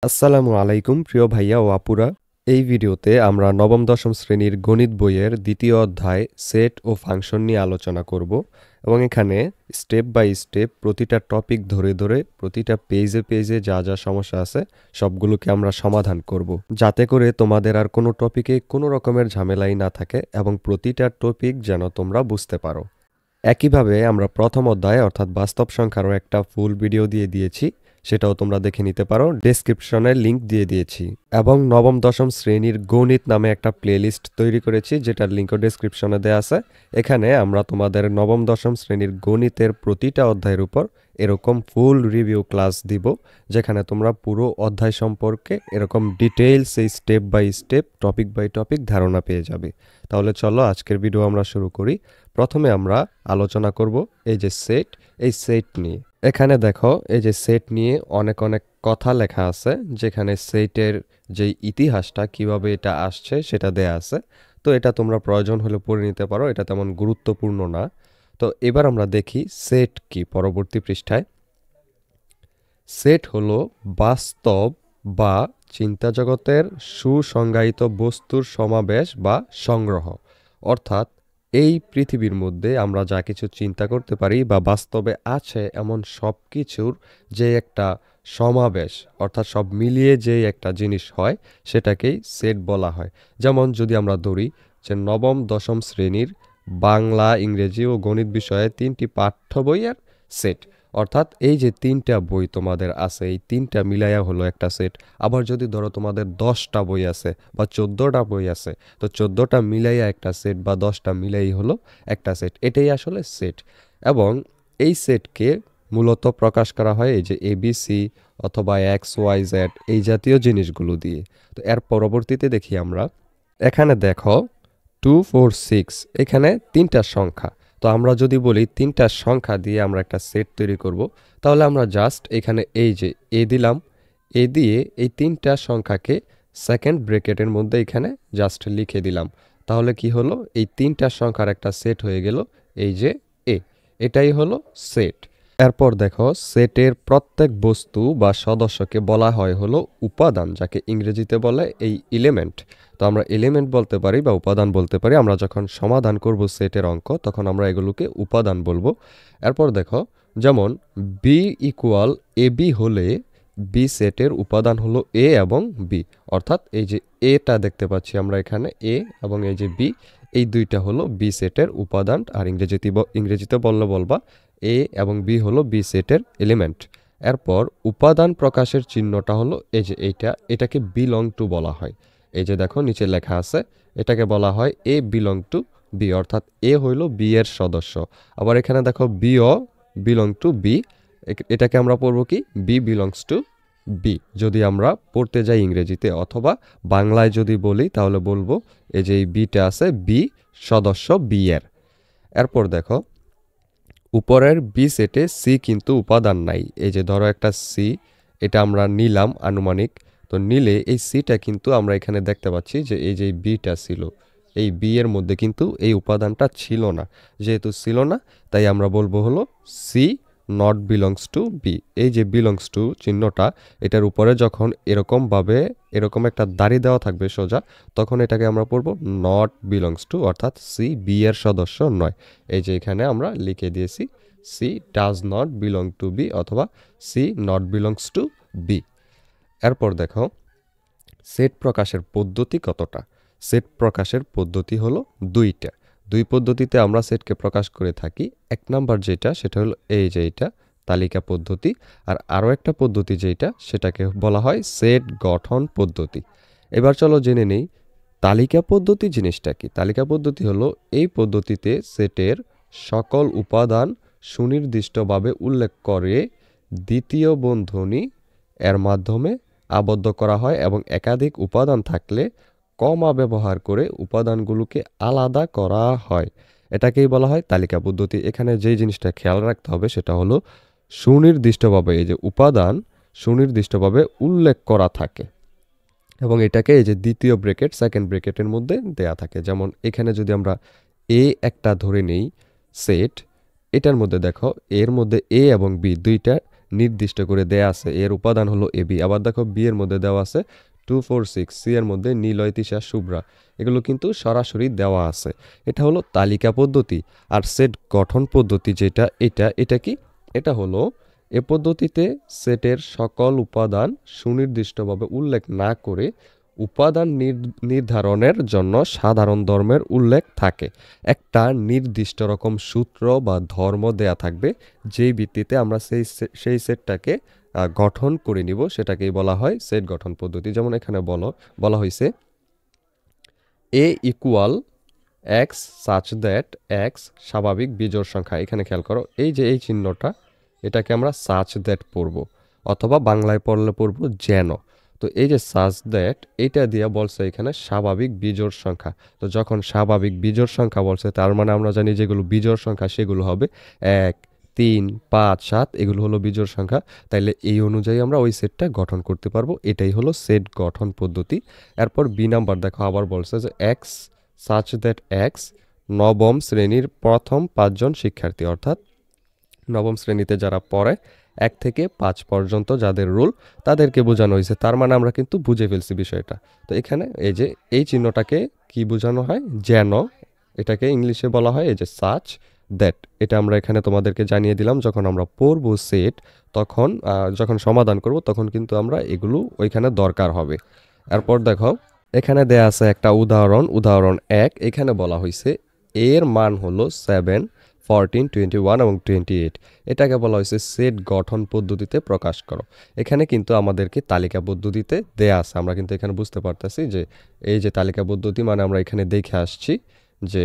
আসসালামু আলাইকুম প্রিয় ভাইয়া ও আপুরা। এই ভিডিওতে আমরা নবম দশম শ্রেণীর গণিত বইয়ের দ্বিতীয় অধ্যায় সেট ও ফাংশন নিয়ে আলোচনা করব এবং এখানে স্টেপ বাই স্টেপ প্রতিটা টপিক ধরে ধরে প্রতিটা পেজে পেজে যা যা সমস্যা আছে সবগুলোকে আমরা সমাধান করব, যাতে করে তোমাদের আর কোনো টপিকে কোনো রকমের ঝামেলাই না থাকে এবং প্রতিটা টপিক যেন তোমরা বুঝতে পারো। একইভাবে আমরা প্রথম অধ্যায় অর্থাৎ বাস্তব সংখ্যারও একটা ফুল ভিডিও দিয়ে দিয়েছি, সেটাও তোমরা দেখে নিতে পারো। ডেসক্রিপশনে লিংক দিয়ে দিয়েছি এবং নবম দশম শ্রেণীর গণিত নামে একটা প্লেলিস্ট তৈরি করেছি, যেটার লিংকও ডেসক্রিপশনে দেওয়া আছে। এখানে আমরা তোমাদের নবম দশম শ্রেণীর গণিতের প্রতিটা অধ্যায়ের উপর এরকম ফুল রিভিউ ক্লাস দিব, যেখানে তোমরা পুরো অধ্যায় সম্পর্কে এরকম ডিটেইলস এই step by step topic by topic ধারণা পেয়ে যাবে। তাহলে চলো আজকের ভিডিও আমরা শুরু করি। প্রথমে আমরা আলোচনা করব এই যে সেট, এই সেট নিয়ে। এখানে দেখো এই যে সেট নিয়ে অনেক অনেক কথা লেখা আছে, যেখানে সেটের যে ইতিহাসটা কিভাবে এটা আসছে সেটা দেয়া আছে। তো এটা তোমরা প্রয়োজন হলে পড়ে নিতে পারো, এটা তেমন গুরুত্বপূর্ণ না। তো এবার আমরা দেখি সেট কি পরবর্তী পৃষ্ঠায়। সেট হলো বাস্তব বা চিন্তা জগতের সুসংজ্ঞায়িত বস্তুর সমাবেশ বা সংগ্রহ। অর্থাৎ এই পৃথিবীর মধ্যে আমরা যা কিছু চিন্তা করতে পারি বা বাস্তবে আছে এমন সব কিছুর যে একটা সমাবেশ, অর্থাৎ সব মিলিয়ে যে একটা জিনিস হয় সেটাকেই সেট বলা হয়। যেমন যদি আমরা ধরি যে নবম দশম শ্রেণীর বাংলা, ইংরেজি ও গণিত বিষয়ে 3টি পাঠ্য বইয়ের সেট, অর্থাৎ এই যে 3টা বই তোমাদের আছে এই 3টা মিলাইয়া হলো একটা সেট। আবার যদি ধরো তোমাদের 10টা বই আছে বা 14টা বই আছে, তো 14টা মিলাইয়া একটা সেট বা 10টা মিলাই হলো একটা সেট, এটাই আসলে সেট। এবং এই সেটকে মূলত প্রকাশ করা হয় এই যে এবিসি অথবা এক্স ওয়াই জেড এই জাতীয় জিনিসগুলো দিয়ে। তো এর পরবর্তীতে দেখি আমরা, এখানে দেখো 246, এখানে 3টা সংখ্যা। তো আমরা যদি বলি 3টা সংখ্যা দিয়ে আমরা একটা সেট তৈরি করব, তাহলে আমরা জাস্ট এখানে এই যে এ দিলাম, এ দিয়ে এই 3টা সংখ্যাকে সেকেন্ড ব্র্যাকেটের মধ্যে এখানে জাস্ট লিখে দিলাম। তাহলে কি হলো, এই 3টা সংখ্যার একটা সেট হয়ে গেল এই যে এ, এটাই হলো সেট। এরপর দেখো সেটের প্রত্যেক বস্তু বা সদস্যকে বলা হয় হলো উপাদান, যাকে ইংরেজিতে বলে এই এলিমেন্ট। তো আমরা এলিমেন্ট বলতে পারি বা উপাদান বলতে পারি। আমরা যখন সমাধান করব সেটের অঙ্ক তখন আমরা এগুলোকে উপাদান বলবো। এরপর দেখো যেমন বি ইকুয়াল এ বি হলে বি সেটের উপাদান হলো এ এবং বি, অর্থাৎ এই যে এটা দেখতে পাচ্ছি আমরা এখানে এ এবং এই যে বি, এই দুইটা হলো বি সেটের উপাদান। আর ইংরেজিতে বলবা এ এবং বি হলো বি সেটের এলিমেন্ট। এরপর উপাদান প্রকাশের চিহ্নটা হলো এই যে এটাকে বিলং টু বলা হয়। এই যে দেখো নিচে লেখা আছে, এটাকে বলা হয় এ বিলং টু বি, অর্থাৎ এ হইল বি এর সদস্য। আবার এখানে দেখো বিও বিলং টু বি, এটাকে আমরা পড়বো কি বি বিলংস টু বি যদি আমরা পড়তে যাই ইংরেজিতে, অথবা বাংলায় যদি বলি তাহলে বলবো এই যে এই বিটা আছে বি সদস্য বি এর। এরপর দেখো উপরের বি সেটে সি কিন্তু উপাদান নাই। এই যে ধরো একটা সি, এটা আমরা নিলাম আনুমানিক, তো নিলে এই সিটা কিন্তু আমরা এখানে দেখতে পাচ্ছি যে এই যে বিটা ছিল, এই বি এর মধ্যে কিন্তু এই উপাদানটা ছিল না। যেহেতু ছিল না তাই আমরা বলবো হলো C not belongs to B. এই যে বিলংস টু চিহ্নটা, এটার উপরে যখন এরকম একটা দাড়ি দেওয়া থাকবে সোজা, তখন এটাকে আমরা পড়বো নট বিলংস টু, অর্থাৎ সি বি এর সদস্য নয়। এই যে এখানে আমরা লিখে দিয়েছি C does not belong to B অথবা C not belongs to B. এরপর দেখো সেট প্রকাশের পদ্ধতি কতটা। সেট প্রকাশের পদ্ধতি হলো দুই পদ্ধতিতে আমরা সেটকে প্রকাশ করে থাকি। এক নাম্বার যেটা সেটা হলো এই যে এটা তালিকা পদ্ধতি, আর আরও একটা পদ্ধতি যেটা সেটাকে বলা হয় সেট গঠন পদ্ধতি। এবার চলো জেনে নেই তালিকা পদ্ধতি জিনিসটা কি। তালিকা পদ্ধতি হলো এই পদ্ধতিতে সেটের সকল উপাদান সুনির্দিষ্টভাবে উল্লেখ করে দ্বিতীয় বন্ধনী এর মাধ্যমে আবদ্ধ করা হয় এবং একাধিক উপাদান থাকলে কমা ব্যবহার করে উপাদানগুলোকে আলাদা করা হয়। এটাকেই বলা হয় তালিকা পদ্ধতি। এখানে যেই জিনিসটা খেয়াল রাখতে হবে সেটা হলো সুনির্দিষ্টভাবে এই যে উপাদান সুনির্দিষ্টভাবে উল্লেখ করা থাকে এবং এটাকে এই যে দ্বিতীয় ব্র্যাকেট সেকেন্ড ব্র্যাকেটের মধ্যে দেয়া থাকে। যেমন এখানে যদি আমরা এ একটা ধরে নেই সেট, এটার মধ্যে দেখো এর মধ্যে এ এবং বি দুইটা নির্দিষ্ট করে দেয়া আছে, এর উপাদান হলো এবি। আবার দেখো বি এর মধ্যে দেওয়া আছে 246, সি এর মধ্যে নিলয়, তিশা, শুভ্রা, এগুলো কিন্তু সরাসরি দেওয়া আছে। এটা হলো তালিকা পদ্ধতি। আর সেট গঠন পদ্ধতি যেটা, এটা কি, এটা হলো এ পদ্ধতিতে সেটের সকল উপাদান সুনির্দিষ্টভাবে উল্লেখ না করে উপাদান নির্ধারণের জন্য সাধারণ ধর্মের উল্লেখ থাকে। একটা নির্দিষ্ট রকম সূত্র বা ধর্ম দেয়া থাকবে, যেই ভিত্তিতে আমরা সেই সেটটাকে গঠন করে নিব, সেটাকেই বলা হয় সেট গঠন পদ্ধতি। যেমন এখানে বলা হয়েছে A equal x such that x স্বাভাবিক বিজোড় সংখ্যা। এখানে খেয়াল করো, এই যে এই চিহ্নটা, এটাকে আমরা সাচ দ্যাট পড়ব, অথবা বাংলায় পড়লে পড়ব যেন। তো এই যে সাচ দ্যাট, এটা দিয়ে বলছে এখানে স্বাভাবিক বিজোড় সংখ্যা। তো যখন স্বাভাবিক বিজোড় সংখ্যা বলছে, তার মানে আমরা জানি যেগুলো বিজোড় সংখ্যা সেগুলো হবে 1, 3, 5, 7, এগুলো হলো বিজোড় সংখ্যা। তাইলে এই অনুযায়ী আমরা ওই সেটটা গঠন করতে পারবো। এটাই হলো সেট গঠন পদ্ধতি। এরপর বি নাম্বার দেখো, আবার বলছে যে এক্স সাচ দ্যাট এক্স নবম শ্রেণীর প্রথম 5 জন শিক্ষার্থী, অর্থাৎ নবম শ্রেণীতে যারা পড়ে 1 থেকে 5 পর্যন্ত যাদের রুল, তাদেরকে বোঝানো হয়েছে। তার মানে আমরা কিন্তু বুঝে ফেলছি বিষয়টা। তো এখানে এই যে এই চিহ্নটাকে কি বোঝানো হয়, যেন, এটাকে ইংলিশে বলা হয় এই যে সাচ দ্যাট। এটা আমরা এখানে তোমাদেরকে জানিয়ে দিলাম, যখন আমরা পড়বো সেট, তখন যখন সমাধান করব তখন কিন্তু আমরা এগুলো ওইখানে দরকার হবে। এরপর দেখো এখানে দেয়া আছে একটা উদাহরণ 1। এখানে বলা হয়েছে এর মান হলো 7, 14, 21 এবং 28। এটাকে বলা হয়েছে সেট গঠন পদ্ধতিতে প্রকাশ করো। এখানে কিন্তু আমাদেরকে তালিকা পদ্ধতিতে দেয়া আছে। আমরা কিন্তু এখানে বুঝতে পারতেছি যে এই যে তালিকা পদ্ধতি, মানে আমরা এখানে দেখে আসছি যে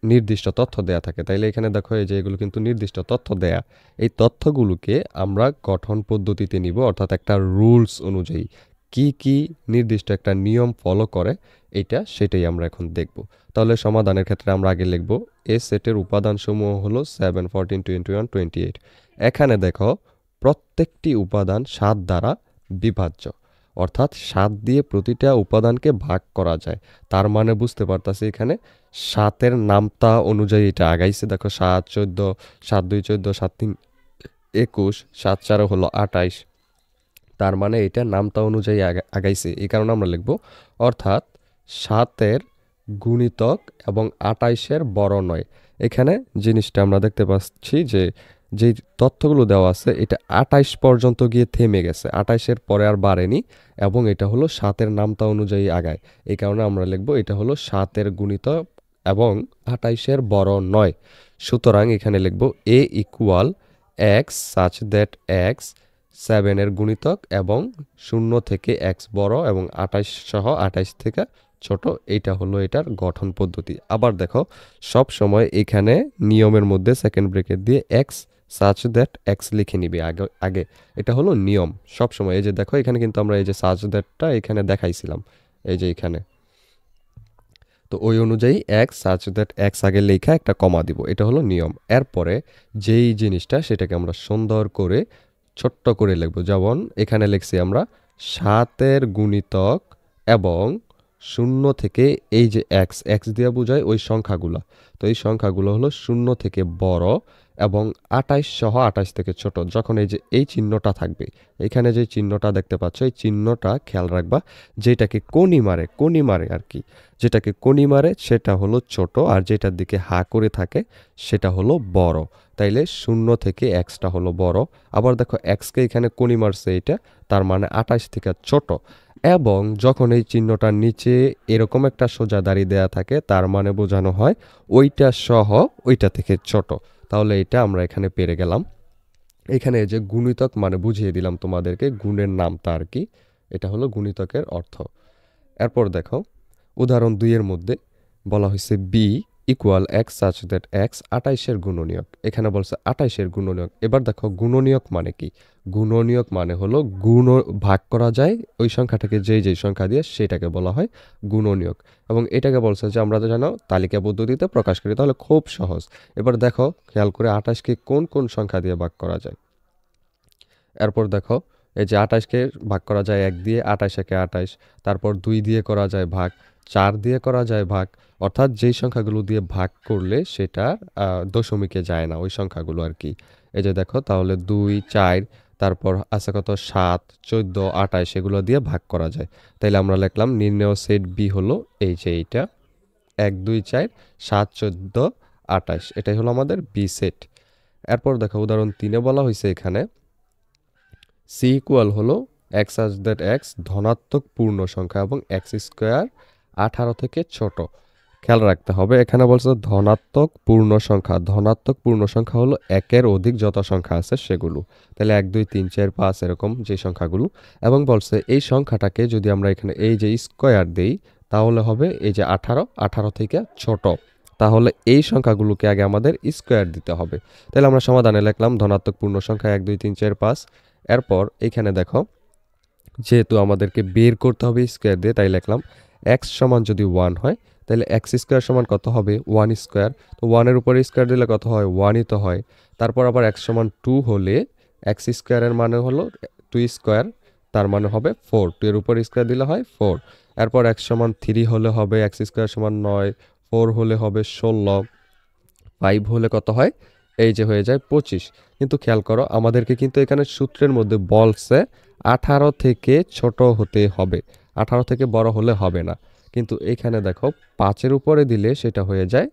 নির্দিষ্ট তথ্য দেয়া থাকে। তাইলে এখানে দেখো এই যে এগুলো কিন্তু নির্দিষ্ট তথ্য দেয়া। এই তথ্যগুলোকে আমরা গঠন পদ্ধতিতে নিব, অর্থাৎ একটা রুলস অনুযায়ী কি নির্দিষ্ট একটা নিয়ম ফলো করে, সেটাই আমরা এখন দেখব। তাহলে সমাধানের ক্ষেত্রে আমরা আগে লিখব এ সেটের উপাদানসমূহ হলো 7, 14, 21, 28। এখানে দেখো প্রত্যেকটি উপাদান 7 দ্বারা বিভাজ্য, অর্থাৎ 7 দিয়ে প্রতিটা উপাদানকে ভাগ করা যায়। তার মানে বুঝতে পারতাছি এখানে 7-এর নামতা অনুযায়ী এটা আগাইছে। দেখো 7, 14, 7, 2, 14, 7, 3, 21, 7, 4 হলো 28। তার মানে এটা নামতা অনুযায়ী আগাইছে। এই কারণে আমরা লিখব অর্থাৎ 7-এর গুণিতক এবং 28-এর বড় নয়। এখানে জিনিসটা আমরা দেখতে পাচ্ছি যে যেই তথ্যগুলো দেওয়া আছে, এটা 28 পর্যন্ত গিয়ে থেমে গেছে, 28-এর পরে আর বাড়েনি, এবং এটা হলো 7-এর নামতা অনুযায়ী আগায়। এই কারণে আমরা লিখব এটা হলো 7-এর গুণিতক এবং 28-এর বড় নয়। সুতরাং এখানে লিখব A equal x such that x 7-এর গুণিতক এবং 0 থেকে x বড় এবং 28 সহ 28 থেকে ছোট। এইটা হলো এটার গঠন পদ্ধতি। আবার দেখো সব সময় এখানে নিয়মের মধ্যে সেকেন্ড ব্রেকেট দিয়ে x সাচ দ্যাট x লিখে নিবে আগে। এটা হলো নিয়ম সব সময়। এই যে দেখো এখানে কিন্তু আমরা এই যে সাচ দ্যাটটা এখানে দেখাইছিলাম, এই যে এখানে। তো ওই অনুযায়ী x সাচ দ্যাট x আগে লেখা একটা কমা দিব, এটা হলো নিয়ম। এরপরে যেই জিনিসটা সেটাকে আমরা সুন্দর করে ছোট্ট করে লিখব। যেমন এখানে লিখছি আমরা 7-এর গুণিতক এবং 0 থেকে এই যে x দিয়ে বোঝায় ওই সংখ্যাগুলো। তো এই সংখ্যাগুলো হলো 0 থেকে বড় এবং 28 সহ 28 থেকে ছোট। যখন এই যে এই চিহ্নটা থাকবে, এখানে যে চিহ্নটা দেখতে পাচ্ছ, এই চিহ্নটা খেয়াল রাখবা, যেটাকে কোনি মারে আর কি, যেটাকে কোনি মারে সেটা হলো ছোট, আর যেটার দিকে হা করে থাকে সেটা হলো বড়। তাইলে 0 থেকে xটা হলো বড়। আবার দেখো xকে এখানে কোনি মারছে, এটা তার মানে 28 থেকে ছোট। এবং যখন এই চিহ্নটার নিচে এরকম একটা সোজা দাড়ি দেয়া থাকে, তার মানে বোঝানো হয় ওইটা সহ ওইটা থেকে ছোট। তাহলে এটা আমরা এখানে পেরে গেলাম। এখানে যে গুণিতক মানে বুঝিয়ে দিলাম তোমাদেরকে, গুণের নামটা আর কি, এটা হলো গুণিতকের অর্থ। এরপর দেখো উদাহরণ 2-এর মধ্যে বলা হয়েছে B equal x such that x 28-এর গুণনীয়ক। এখানে বলছে 28-এর গুণনীয়ক। এবার দেখো গুণনীয়ক মানে কি? গুণনীয়ক মানে হলো ভাগ করা যায় ওই সংখ্যাটাকে যেই সংখ্যা দিয়ে, সেটাকে বলা হয় গুণনীয়ক। এবং এটাকে বলছে যে আমরা জানো তালিকা পদ্ধতিতে প্রকাশ করি। তাহলে খুব সহজ। এবার দেখো খেয়াল করে 28-কে কোন কোন সংখ্যা দিয়ে ভাগ করা যায়। এরপর দেখো এই যে 28-কে ভাগ করা যায় 1 দিয়ে, 28-একে 28। তারপর 2 দিয়ে করা যায় ভাগ, 4 দিয়ে করা যায় ভাগ, অর্থাৎ যেই সংখ্যাগুলো দিয়ে ভাগ করলে সেটা দশমিকে যায় না, ওই সংখ্যাগুলো আর কি। এই যে দেখো তাহলে 2, 4, তারপর আছে কত 7, 14, 28 এগুলো দিয়ে ভাগ করা যায়। তাইলে আমরা লিখলাম নির্ণেয় সেট বি হলো এই যে এইটা 1 2 4 7 14 28 এটাই হলো আমাদের বি সেট। এরপর দেখো উদাহরণ 3-এ বলা হয়েছে এখানে সি ইকুয়াল হলো এক্স সাচ দ্যাট এক্স ধনাত্মক পূর্ণ সংখ্যা এবং এক্স স্কোয়ার 18 থেকে ছোট। খেয়াল রাখতে হবে এখানে বলছে ধনাত্মক পূর্ণ সংখ্যা। ধনাত্মক পূর্ণ সংখ্যা হলো একের অধিক যত সংখ্যা আছে সেগুলো। তাহলে 1 2 3 4 5 এরকম যে সংখ্যাগুলো, এবং বলছে এই সংখ্যাটাকে যদি আমরা এখানে এই যে স্কোয়ার দেই তাহলে হবে এই যে 18 থেকে ছোট। তাহলে এই সংখ্যাগুলোকে আগে আমাদের স্কোয়ার দিতে হবে। তাহলে আমরা সমাধানে লিখলাম ধনাত্মক পূর্ণ সংখ্যা 1 2 3 4 5। এরপর এইখানে দেখো যেহেতু আমাদেরকে বের করতে হবে স্কোয়ার দিয়ে, তাই লিখলাম এক্স সমান যদি 1 হয় তাহলে এক্স স্কোয়ার সমান কত হবে 1 স্কোয়ার। তো 1-এর উপরে স্কোয়ার দিলে কত হয় 1ই তো হয়। তারপর আবার এক্স সমান 2 হলে এক্স স্কোয়ারের মানে হলো 2 স্কোয়ার, তার মানে হবে 4। 2 এর উপরে স্কোয়ার দিলে হয় 4। এরপর এক্স সমান 3 হলে হবে এক্স স্কোয়ার সমান 9, 4 হলে হবে 16, 5 হলে কত হয় এই যে হয়ে যায় 25। কিন্তু খেয়াল করো আমাদেরকে কিন্তু এখানে সূত্রের মধ্যে বলছে 18 থেকে ছোট হতে হবে, 18 থেকে বড় হলে হবে না। কিন্তু এখানে দেখো 5-এর উপরে দিলে সেটা হয়ে যায়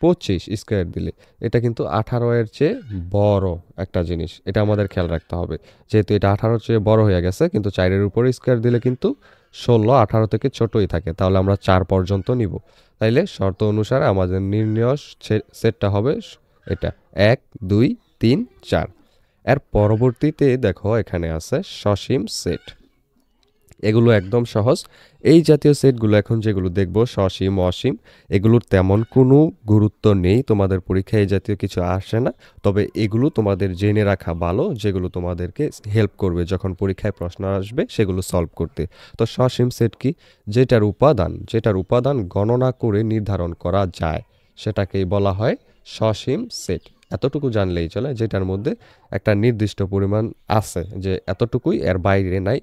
25 স্কোয়ার দিলে। এটা কিন্তু 18 এর চেয়ে বড় একটা জিনিস, এটা আমাদের খেয়াল রাখতে হবে। যেহেতু এটা 18-র চেয়ে বড় হয়ে গেছে, কিন্তু 4-এর উপরে স্কোয়ার দিলে কিন্তু 16 18 থেকে ছোটই থাকে। তাহলে আমরা 4 পর্যন্ত নিব। তাইলে শর্ত অনুসারে আমাদের নির্ণয় সেটটা হবে এটা 1 2 3 4। এর পরবর্তীতে দেখো এখানে আছে সসীম সেট। এগুলো একদম সহজ। এই জাতীয় সেটগুলো এখন যেগুলো দেখব সসীম অসীম, এগুলোর তেমন কোনো গুরুত্ব নেই, তোমাদের পরীক্ষায় এই জাতীয় কিছু আসে না। তবে এগুলো তোমাদের জেনে রাখা ভালো, যেগুলো তোমাদেরকে হেল্প করবে যখন পরীক্ষায় প্রশ্ন আসবে সেগুলো সলভ করতে। তো সসীম সেট কি? যেটার উপাদান গণনা করে নির্ধারণ করা যায় সেটাকেই বলা হয় সসীম সেট। এতটুকু জানলেই চলে, যেটার মধ্যে একটা নির্দিষ্ট পরিমাণ আছে, যে এতটুকুই, এর বাইরে নাই।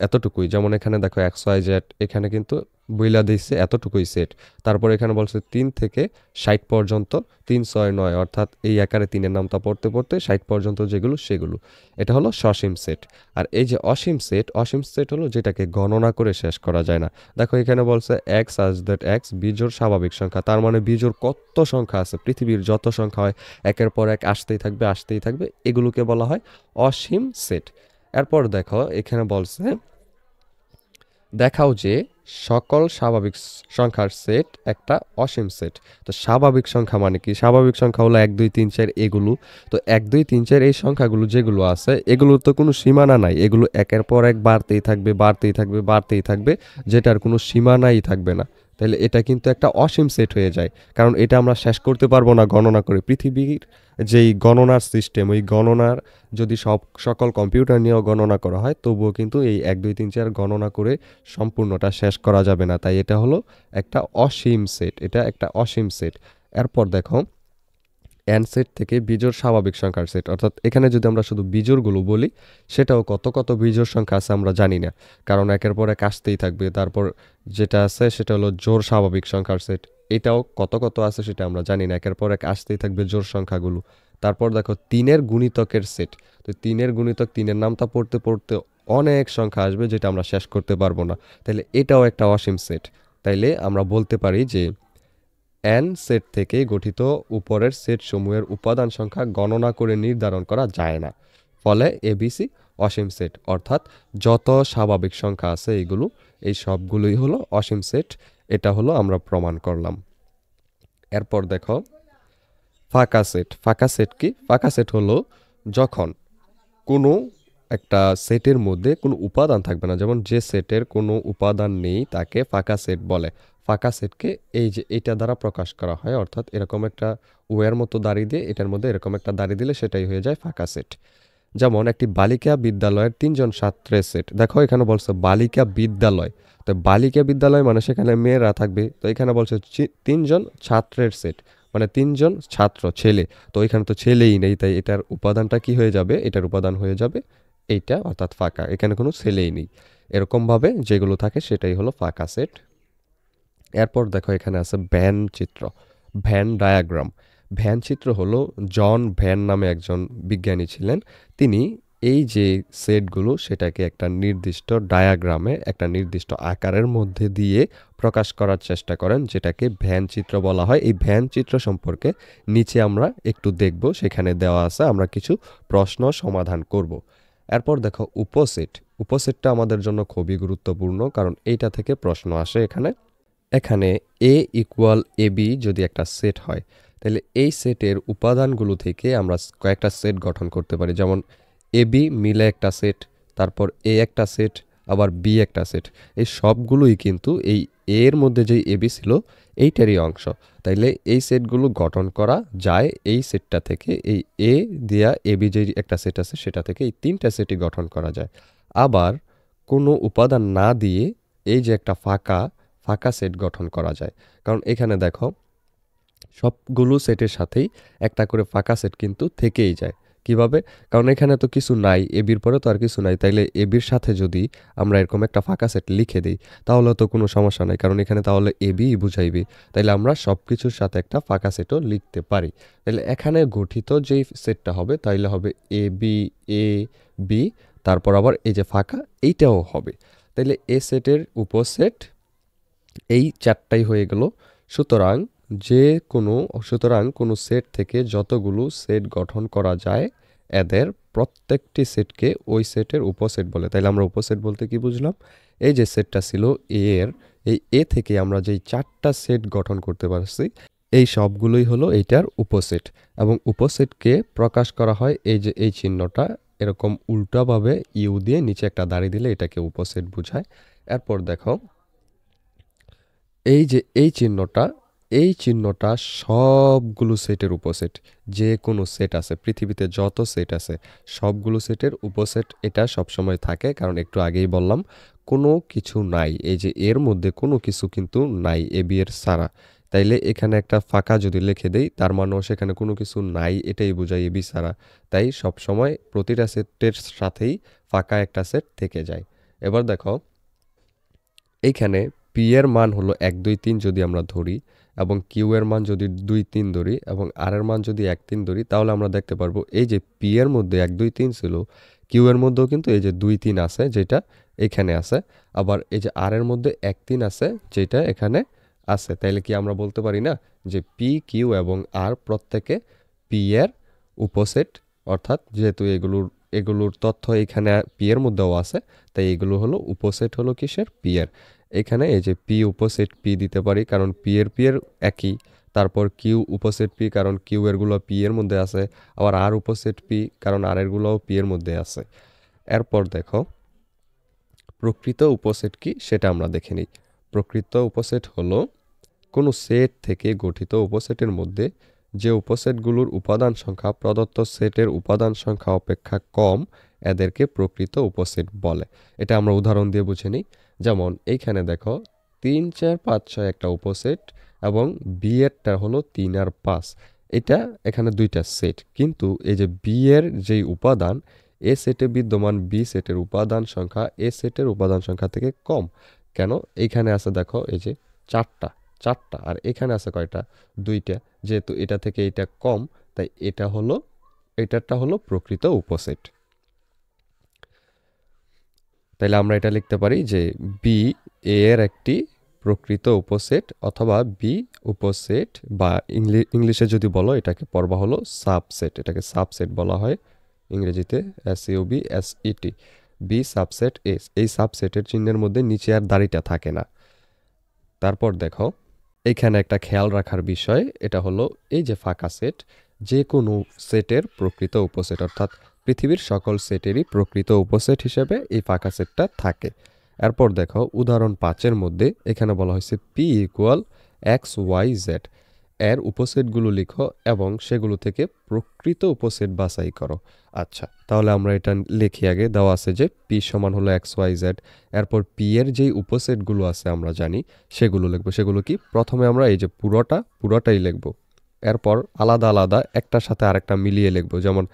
এতটুকুই, যেমন এখানে দেখো এক্স ওয়াই জেড, এখানে কিন্তু বইলা দিচ্ছে এতটুকুই সেট। তারপর এখানে বলছে 3 থেকে 60 পর্যন্ত, 3 6 9, অর্থাৎ এই আকারে 3-এর নামটা পড়তে পড়তে 60 পর্যন্ত যেগুলো সেগুলো। এটা হলো সসীম সেট। আর এই যে অসীম সেট হলো যেটাকে গণনা করে শেষ করা যায় না। দেখো এখানে বলছে এক্স সাচ দ্যাট এক্স বিজোড় স্বাভাবিক সংখ্যা, তার মানে বিজোড় কত সংখ্যা আছে, পৃথিবীর যত সংখ্যা হয় একের পর এক আসতেই থাকবে, এগুলোকে বলা হয় অসীম সেট। এরপর দেখো এখানে বলছে দেখাও যে সকল স্বাভাবিক সংখ্যার সেট একটা অসীম সেট। তো স্বাভাবিক সংখ্যা মানে কি? স্বাভাবিক সংখ্যা হলো 1 2 3 4 এগুলো। তো 1 2 3 4 এই সংখ্যাগুলো যেগুলো আছে এগুলোর তো কোনো সীমানা নাই, এগুলো একের পর এক বাড়তেই থাকবে, যেটার কোনো সীমানাই থাকবে না। তাহলে এটা কিন্তু একটা অসীম সেট হয়ে যায়, কারণ এটা আমরা শেষ করতে পারবো না গণনা করে। পৃথিবীর যেই গণনার সিস্টেম, ওই গণনার যদি সকল কম্পিউটার নিয়েও গণনা করা হয় তবুও কিন্তু এই 1 2 3 4 গণনা করে সম্পূর্ণটা শেষ করা যাবে না। তাই এটা হলো একটা অসীম সেট, এটা একটা অসীম সেট। এরপর দেখো এন সেট থেকে বিজোড় স্বাভাবিক সংখ্যার সেট, অর্থাৎ এখানে যদি আমরা শুধু বিজোড়গুলো বলি সেটাও কত বিজোড় সংখ্যা আছে আমরা জানি না, কারণ একের পর এক আসতেই থাকবে। তারপর যেটা আছে সেটা হলো জোড় স্বাভাবিক সংখ্যার সেট, এটাও কত আছে সেটা আমরা জানি না, একের পর এক আসতেই থাকবে জোড় সংখ্যাগুলো। তারপর দেখো 3-এর গুণিতকের সেট। তো 3-এর গুণিতক, 3-এর নামটা পড়তে পড়তে অনেক সংখ্যা আসবে যেটা আমরা শেষ করতে পারবো না, তাইলে এটাও একটা অসীম সেট। তাইলে আমরা বলতে পারি যে এন সেট থেকে গঠিত উপরের সেট সমূহের উপাদান সংখ্যা গণনা করে নির্ধারণ করা যায় না, ফলে এবিসি অসীম সেট। অর্থাৎ যত স্বাভাবিক সংখ্যা আছে এইগুলো, এই সবগুলোই হলো অসীম সেট। এটা হলো আমরা প্রমাণ করলাম। এরপর দেখো ফাঁকা সেট। ফাঁকা সেট কি? ফাঁকা সেট হলো যখন কোনো একটা সেটের মধ্যে কোনো উপাদান থাকবে না, যেমন যে সেটের কোনো উপাদান নেই তাকে ফাঁকা সেট বলে। ফাঁকা সেটকে এই যে এটা দ্বারা প্রকাশ করা হয়, অর্থাৎ এরকম একটা ওয়ের মতো দাড়ি দিয়ে এটার মধ্যে এরকম একটা দাড়ি দিলে সেটাই হয়ে যায় ফাঁকা সেট। যেমন একটি বালিকা বিদ্যালয়ের 3 জন ছাত্রের সেট। দেখো এখানে বলছে বালিকা বিদ্যালয়, তো বালিকা বিদ্যালয় মানে সেখানে মেয়েরা থাকবে। তো এখানে বলছে 3 জন ছাত্রের সেট, মানে 3 জন ছাত্র ছেলে, তো এখানে তো ছেলেই নেই, তাই এটার উপাদানটা কি হয়ে যাবে? এটার উপাদান হয়ে যাবে এইটা, অর্থাৎ ফাঁকা, এখানে কোনো ছেলেই নেই। এরকমভাবে যেগুলো থাকে সেটাই হলো ফাঁকা সেট। এরপর দেখো এখানে আছে ভ্যান চিত্র, ভ্যান ডায়াগ্রাম। ভ্যান চিত্র হলো জন ভ্যান নামে একজন বিজ্ঞানী ছিলেন। তিনি এই যে সেটগুলো সেটাকে একটা নির্দিষ্ট ডায়াগ্রামে একটা নির্দিষ্ট আকারের মধ্যে দিয়ে প্রকাশ করার চেষ্টা করেন, যেটাকে ভ্যান চিত্র বলা হয়। এই ভ্যান চিত্র সম্পর্কে নিচে আমরা একটু দেখব, সেখানে দেওয়া আছে, আমরা কিছু প্রশ্ন সমাধান করব। এরপর দেখো উপসেট। উপসেটটা আমাদের জন্য খুবই গুরুত্বপূর্ণ, কারণ এইটা থেকে প্রশ্ন আসে। এখানে এ ইকুয়াল এ বি যদি একটা সেট হয়, তাহলে এই সেটের উপাদানগুলো থেকে আমরা কয়েকটা সেট গঠন করতে পারি। যেমন এ বি মিলে একটা সেট, তারপর এ একটা সেট, আবার বি একটা সেট। এই সবগুলোই কিন্তু এই এর মধ্যে যেই এ বি ছিল এইটারই অংশ। তাইলে এই সেটগুলো গঠন করা যায় এই সেটটা থেকে। এই এ দিয়া এ বি যে একটা সেট আছে সেটা থেকে এই তিনটা সেটই গঠন করা যায়। আবার কোনো উপাদান না দিয়ে এই যে একটা ফাঁকা সেট গঠন করা যায়। কারণ এখানে দেখো সবগুলো সেটের সাথেই একটা করে ফাঁকা সেট কিন্তু থেকেই যায়। কিভাবে? কারণ এখানে তো কিছু নাই, এবির পরে তো আর কিছু নাই। তাইলে এবির সাথে যদি আমরা এরকম একটা ফাঁকা সেট লিখে দিই তাহলে তো কোনো সমস্যা নাই, কারণ এখানে তাহলে এবি বুঝাইবে। তাইলে আমরা সব কিছুর সাথে একটা ফাঁকা সেটও লিখতে পারি। তাইলে এখানে গঠিত যেই সেটটা হবে তাইলে হবে এ বি, এ বি, তারপর আবার এই যে ফাঁকা এইটাও হবে। তাইলে এ সেটের উপসেট এই চারটাই হয়ে গেল। সুতরাং কোনো সেট থেকে যতগুলো সেট গঠন করা যায় এদের প্রত্যেকটি সেটকে ওই সেটের উপসেট বলে। তাইলে আমরা উপসেট বলতে কি বুঝলাম? এই যে সেটটা ছিল এই এ থেকে আমরা যেই চারটা সেট গঠন করতে পারছি এই সবগুলোই হলো এইটার উপসেট। এবং উপসেটকে প্রকাশ করা হয় এই যে এই চিহ্নটা এরকম উল্টাভাবে ইউ দিয়ে নিচে একটা দাড়ি দিলে এটাকে উপসেট বোঝায়। এরপর দেখো এই যে এই চিহ্নটা সবগুলো সেটের উপসেট। যে কোনো সেট আছে পৃথিবীতে, যত সেট আছে সবগুলো সেটের উপসেট এটা সবসময় থাকে। কারণ একটু আগেই বললাম কোনো কিছু নাই, এই যে এর মধ্যে কোনো কিছু কিন্তু নাই এ বি এর ছাড়া। তাইলে এখানে একটা ফাঁকা যদি লিখে দেই তার মানেও সেখানে কোনো কিছু নাই, এটাই বোঝায় এ বি ছাড়া। তাই সবসময় প্রতিটা সেটের সাথেই ফাঁকা একটা সেট থেকে যায়। এবার দেখো এইখানে পি এর মান হলো 1 2 3 যদি আমরা ধরি, এবং কিউ এর মান যদি 2 3 ধরি, এবং আর এর মান যদি 1 3 ধরি, তাহলে আমরা দেখতে পারবো এই যে পি এর মধ্যে 1 2 3 ছিল, কিউ এর মধ্যেও কিন্তু এই যে 2 3 আছে যেটা এখানে আছে, আবার এই যে আর এর মধ্যে 1 3 আছে যেটা এখানে আছে। তাইলে কি আমরা বলতে পারি না যে পি, কিউ এবং আর প্রত্যেকে পি এর উপসেট? অর্থাৎ যেহেতু এগুলোর তথ্য এখানে পি এর মধ্যেও আছে, তাই এগুলো হলো উপসেট হলো কিসের? পি এর। এখানে এই যে পি উপসেট পি দিতে পারি কারণ পি এর একই। তারপর কিউ উপসেট পি কারণ কিউ এরগুলো পি এর মধ্যে আছে। আবার আর উপসেট পি কারণ আর এরগুলোও পি এর মধ্যে আছে। এরপর দেখো প্রকৃত উপসেট কি সেটা আমরা দেখে নিই। প্রকৃত উপসেট হলো কোনো সেট থেকে গঠিত উপসেটের মধ্যে যে উপসেটগুলোর উপাদান সংখ্যা প্রদত্ত সেটের উপাদান সংখ্যা অপেক্ষা কম এদেরকে প্রকৃত উপসেট বলে। এটা আমরা উদাহরণ দিয়ে বুঝে নিই। যেমন এইখানে দেখো 3 4 5 6 একটা উপসেট এবং বি এরটা হলো 3 আর 5। এটা এখানে দুইটা সেট, কিন্তু এই যে বি এর যেই উপাদান এ সেটে বিদ্যমান বি সেটের উপাদান সংখ্যা এ সেটের উপাদান সংখ্যা থেকে কম। কেন? এইখানে আছে দেখো এই যে চারটা, আর এখানে আছে কয়টা? দুইটা। যেহেতু এটা থেকে এটা কম তাই এটারটা হলো প্রকৃত উপসেট। তাইলে আমরা এটা লিখতে পারি যে বি এর একটি প্রকৃত উপসেট, অথবা বি উপসেট, বা ইংলিশে যদি বলো এটাকে পড়বা হলো সাবসেট। এটাকে সাবসেট বলা হয় ইংরেজিতে, SUBSET, বি সাবসেট এস। এই সাবসেটের চিহ্নের মধ্যে নিচে আর দাড়িটা থাকে না। তারপর দেখো এখানে একটা খেয়াল রাখার বিষয়, এটা হলো এই যে ফাঁকা সেট যে কোনো সেটের প্রকৃত উপসেট, অর্থাৎ পৃথিবীর সকল সেটেরই প্রকৃত উপসেট হিসেবে এই ফাঁকা সেটটা থাকে। এরপর দেখো উদাহরণ 5-এর মধ্যে এখানে বলা হয়েছে পি ইকুয়াল XYZ এর উপসেটগুলো লিখো এবং সেগুলো থেকে প্রকৃত উপসেট বাছাই করো। আচ্ছা, তাহলে আমরা এটা লিখি। আগে দেওয়া আছে যে পি সমান হলো XYZ, এরপর পি এর যেই উপসেটগুলো আছে আমরা জানি সেগুলো লিখবো। সেগুলো কি? প্রথমে আমরা এই যে পুরোটাই লিখবো, এরপর আলাদা আলাদা একটার সাথে আরেকটা মিলিয়ে লিখবো। যেমন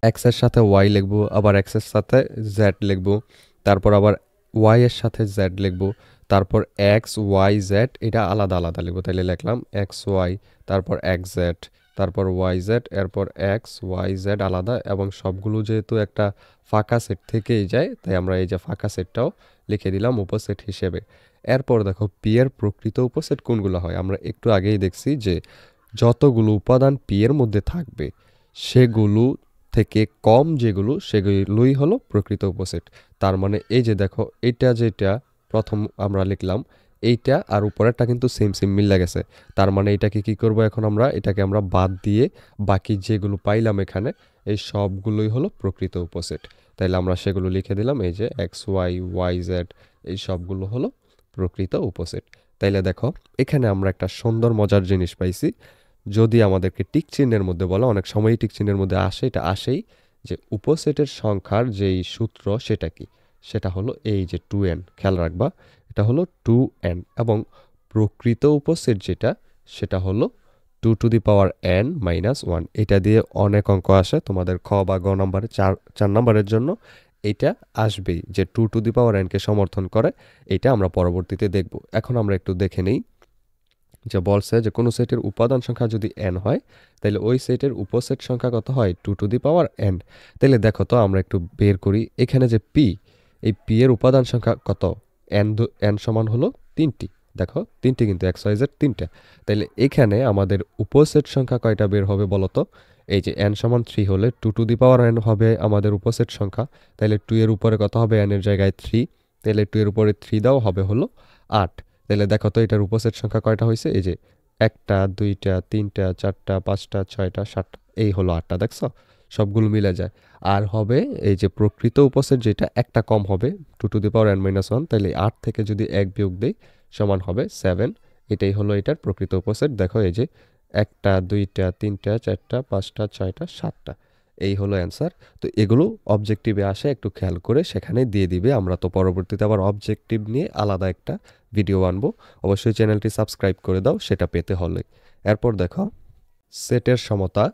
এক্স এর সাথে ওয়াই লিখবো, আবার এক্স এর সাথে জেড লিখবো, তারপর আবার ওয়াই এর সাথে জেড লিখবো, তারপর এক্স ওয়াই জেড এটা আলাদা আলাদা লিখবো। তাইলে লিখলাম এক্স ওয়াই, তারপর এক্স জেড, তারপর ওয়াই জেড, এরপর এক্স ওয়াই জেড আলাদা, এবং সবগুলো যেহেতু একটা ফাঁকা সেট থেকেই যায় তাই আমরা এই যে ফাঁকা সেটটাও লিখে দিলাম উপসেট হিসেবে। এরপর দেখো পি এর প্রকৃত উপসেট কোনগুলো হয়, আমরা একটু আগেই দেখছি যে যতগুলো উপাদান পি এর মধ্যে থাকবে সেগুলো থেকে কম যেগুলো সেগুলোই হলো প্রকৃত উপসেট। তার মানে এই যে দেখো এটা যেটা প্রথম আমরা লিখলাম এইটা আর উপরেরটা কিন্তু সেম সেম মিলে গেছে। তার মানে এটাকে কি করব, এখন আমরা এটাকে আমরা বাদ দিয়ে বাকি যেগুলো পাইলাম এখানে এই সবগুলোই হলো প্রকৃত উপসেট। তাইলে আমরা সেগুলো লিখে দিলাম, এই যে এক্স ওয়াই ওয়াই জেড এই সবগুলো হলো প্রকৃত উপসেট। তাইলে দেখো এখানে আমরা একটা সুন্দর মজার জিনিস পাইছি। যদি আমাদেরকে টিক চিহ্নের মধ্যে বলা, অনেক সময়ই টিক চিহ্নের মধ্যে আসে, এটা আসেই যে উপসেটের সংখ্যার যেই সূত্র সেটা কি, সেটা হলো এই যে 2n, খেয়াল রাখবা এটা হলো 2n, এবং প্রকৃত উপসেট যেটা সেটা হলো 2n-1। এটা দিয়ে অনেক অঙ্ক আসে তোমাদের খ বা গ নাম্বারে, 4 নাম্বারের জন্য এটা আসবেই যে 2n কে সমর্থন করে। এটা আমরা পরবর্তীতে দেখব। এখন আমরা একটু দেখে নেই যে বলছে যে কোনো সেটের উপাদান সংখ্যা যদি n হয় তাহলে ওই সেটের উপসেট সংখ্যা কত হয়, 2n। তাহলে দেখো তো আমরা একটু বের করি, এখানে যে p, এই p এর উপাদান সংখ্যা কত, n সমান হলো 3টি। দেখো 3টি কিন্তু x y z 3টা। তাহলে এখানে আমাদের উপসেট সংখ্যা কয়টা বের হবে বলো তো, এই যে n সমান 3 হলে 2n হবে আমাদের উপসেট সংখ্যা। তাহলে 2 এর উপরে কত হবে, n এর জায়গায় 3, তাহলে 2 এর উপরে 3 দাও হবে হলো 8। তাহলে দেখো তো এটার উপসেট সংখ্যা কয়টা হয়েছে, এই যে 1টা 2টা 3টা 4টা 5টা 6টা 7টা, এই হলো 8টা। দেখছো সবগুলো মিলে যায়। আর হবে এই যে প্রকৃত উপসেট যেটা একটা কম হবে 2n-1, তাহলে 8 থেকে যদি 1 বিয়োগ দেই সমান হবে 7। এটাই হলো এটার প্রকৃত উপসেট। দেখো এই যে 1টা 2টা 3টা 4টা 5টা 6টা 7টা, এই হলো অ্যান্সার। তো এগুলো অবজেক্টিভে আসে, একটু খেয়াল করে সেখানে দিয়ে দিবে। আমরা তো পরবর্তীতে আবার অবজেক্টিভ নিয়ে আলাদা একটা ভিডিও আনবো, অবশ্যই চ্যানেলটি সাবস্ক্রাইব করে দাও সেটা পেতে হলে। এরপর দেখো সেটের সমতা,